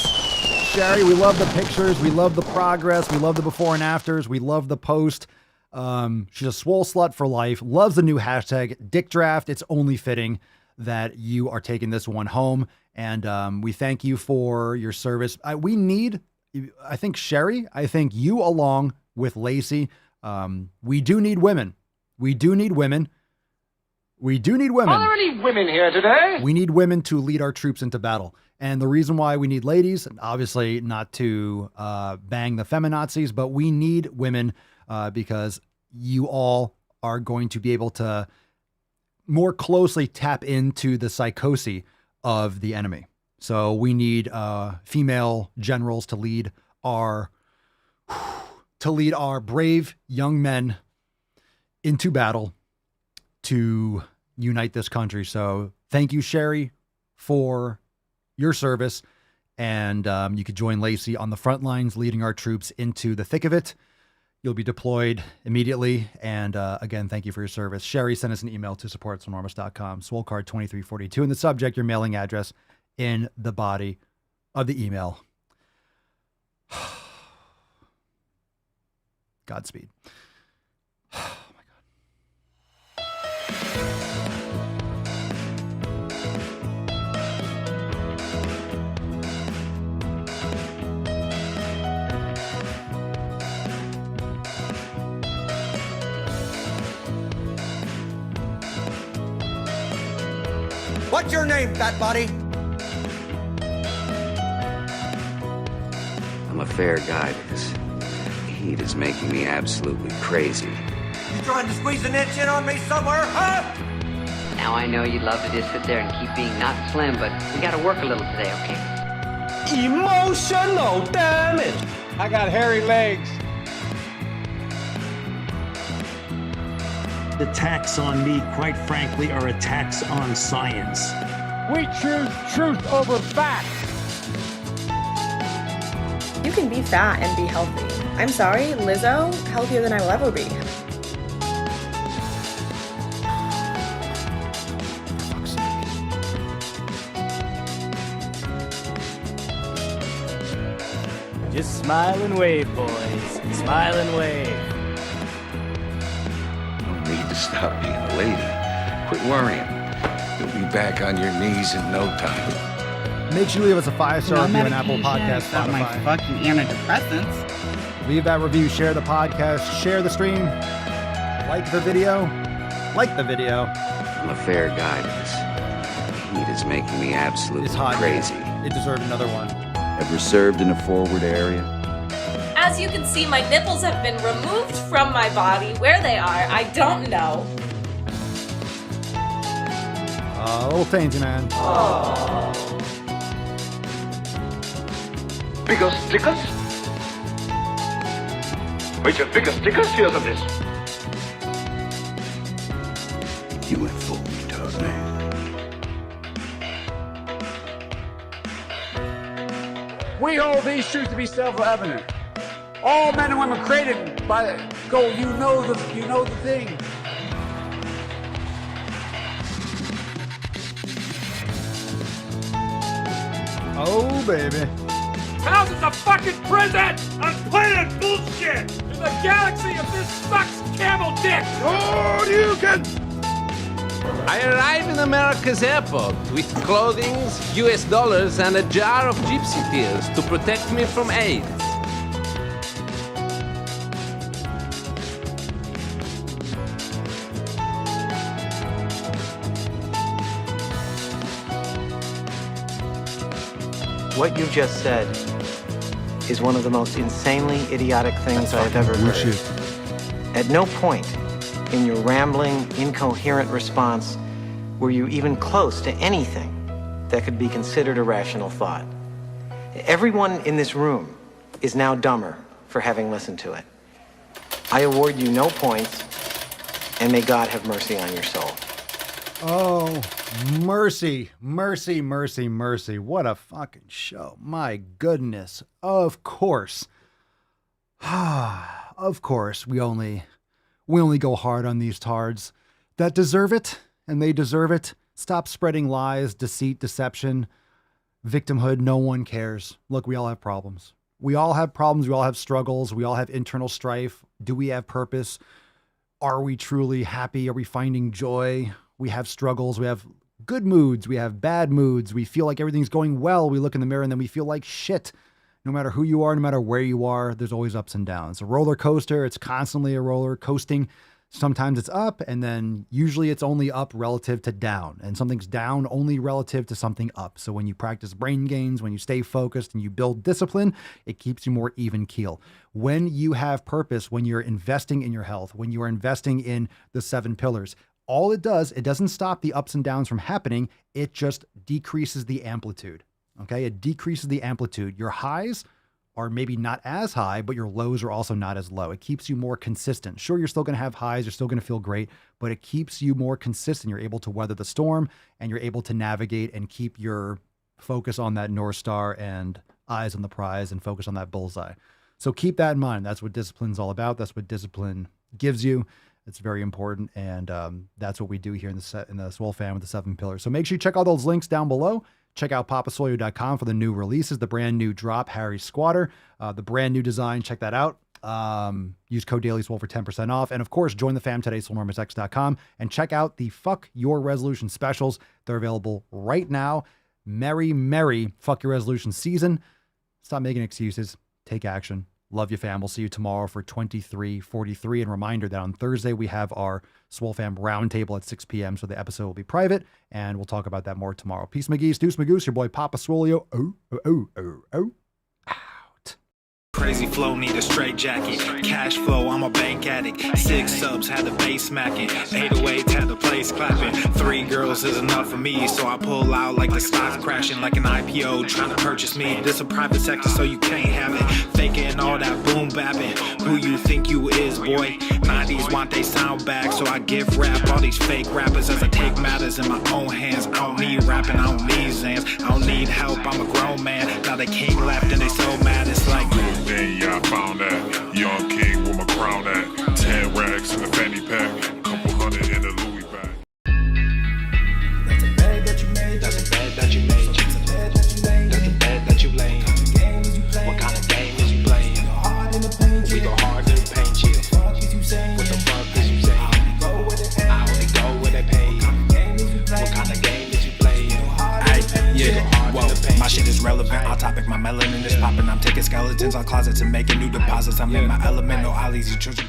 Speaker 2: Sherry, we love the pictures. We love the progress. We love the before and afters. We love the post. She's a swole slut for life. Loves the new hashtag dick draft. It's only fitting that you are taking this one home. And we thank you for your service. I think Sherry, you along with Lacey, we do need women. Are there any
Speaker 14: women here today?
Speaker 2: We need women to lead our troops into battle. And the reason why we need ladies, obviously not to bang the feminazis, but we need women because you all are going to be able to more closely tap into the psychosis of the enemy. So we need female generals to lead our brave young men into battle to unite this country. So thank you, Sherry, for your service. And you could join Lacey on the front lines, leading our troops into the thick of it. You'll be deployed immediately. And again, thank you for your service. Sherry sent us an email to support@swolenormous.com, Swolecard 2342 in the subject, your mailing address in the body of the email. Godspeed.
Speaker 4: What's your name, fat body?
Speaker 17: I'm a fair guy, but this heat is making me absolutely crazy.
Speaker 4: You trying to squeeze an inch in on me somewhere, huh?
Speaker 7: Now I know you'd love to just sit there and keep being not slim, but we gotta work a little today, okay?
Speaker 4: Emotional damage.
Speaker 9: I got hairy legs.
Speaker 10: Attacks on me, quite frankly, are attacks on science.
Speaker 9: We choose truth over fact.
Speaker 5: You can be fat and be healthy. I'm sorry, Lizzo, healthier than I will ever be.
Speaker 24: Just smile and wave, boys. Smile and wave.
Speaker 17: No need to stop being a lady. Quit worrying. You'll be back on your knees in no time.
Speaker 2: Make sure you leave us a 5-star review on Apple Podcasts,
Speaker 25: Except my
Speaker 2: Spotify.
Speaker 25: fucking antidepressants.
Speaker 2: Leave that review, share the podcast, share the stream, like the video.
Speaker 17: I'm a fair guy, but this heat is making me absolutely
Speaker 2: It's hot.
Speaker 17: crazy.
Speaker 2: It deserved another one.
Speaker 17: Ever served in a forward area?
Speaker 11: As you can see, my nipples have been removed from my body. Where they are, I don't know.
Speaker 2: Little Tainty, man.
Speaker 14: Bigger stickers? Welche bigger stickers? Here's of this.
Speaker 17: You went full retard, man.
Speaker 9: We hold these truths to be self-evident. All men and women created by the go. You know the thing.
Speaker 2: Oh, baby.
Speaker 9: How's it a fucking prison on planet bullshit? In the galaxy of this sucks camel dick. Oh, you can.
Speaker 4: I arrived in America's airport with clothing, US dollars, and a jar of gypsy tears to protect me from AIDS.
Speaker 26: What you just said is one of the most insanely idiotic things I have ever heard. At no point in your rambling, incoherent response were you even close to anything that could be considered a rational thought. Everyone in this room is now dumber for having listened to it. I award you no points, and may God have mercy on your soul.
Speaker 2: Oh, mercy, mercy, mercy, mercy. What a fucking show. My goodness. Of course. Of course, we only go hard on these tards that deserve it, and they deserve it. Stop spreading lies, deceit, deception, victimhood. No one cares. Look, we all have problems. We all have problems. We all have struggles. We all have internal strife. Do we have purpose? Are we truly happy? Are we finding joy? We have struggles. We have good moods. We have bad moods. We feel like everything's going well. We look in the mirror and then we feel like shit. No matter who you are, no matter where you are, there's always ups and downs. A roller coaster, it's constantly a roller coasting. Sometimes it's up, and then usually it's only up relative to down, and something's down only relative to something up. So when you practice brain gains, when you stay focused and you build discipline, it keeps you more even keel. When you have purpose, when you're investing in your health, when you are investing in the 7 pillars, all it does, it doesn't stop the ups and downs from happening. It just decreases the amplitude. Okay. It decreases the amplitude. Your highs are maybe not as high, but your lows are also not as low. It keeps you more consistent. Sure, you're still going to have highs. You're still going to feel great, but it keeps you more consistent. You're able to weather the storm, and you're able to navigate and keep your focus on that North Star and eyes on the prize and focus on that bullseye. So keep that in mind. That's what discipline's all about. That's what discipline gives you. It's very important, and that's what we do here in the Swole fam with the 7 pillars. So make sure you check all those links down below. Check out papaswole.com for the new releases, the brand new drop, Harry Squatter, the brand new design. Check that out. Use code DailySwole for 10% off. And of course, join the fam today, swolenormousx.com, and check out the Fuck Your Resolution specials. They're available right now. Merry, merry Fuck Your Resolution season. Stop making excuses. Take action. Love you, fam. We'll see you tomorrow for 2343. And reminder that on Thursday, we have our Swole Fam Roundtable at 6 p.m. So the episode will be private, and we'll talk about that more tomorrow. Peace, McGee's, Deuce Magoose, your boy Papa Swolio. Oh.
Speaker 6: Crazy flow, need a straight jacket. Cash flow, I'm a bank addict. 6 subs, had the bass smacking. 808s, had the place clapping. 3 girls is enough for me, so I pull out like the stock crashing. Like an IPO trying to purchase me. This a private sector, so you can't have it. Faking all that boom bapping. Who you think you is, boy? 90s want they sound back, so I give rap all these fake rappers as I take matters in my own hands. I don't need rapping, I don't need Zans. I don't need help, I'm a grown man. Now they king left and they so mad, it's like
Speaker 8: yeah, I found that. Young king with my crown at. 10 racks in the fanny pack. Couple hundred in the Louis bag.
Speaker 6: That's a bed that you made. That's a bed that you made. That's a bed that you laid. That's a bed that you laid. What kind of game is you playing? We go hard in the paint, yeah. What the fuck is you saying? I only go where they pay. What kind of game is you playing? Whoa, my shit is relevant. On topic, my melanin is popping. I'm taking skeletons on closets and making new deposits. I'm in my element, no ollies, you children.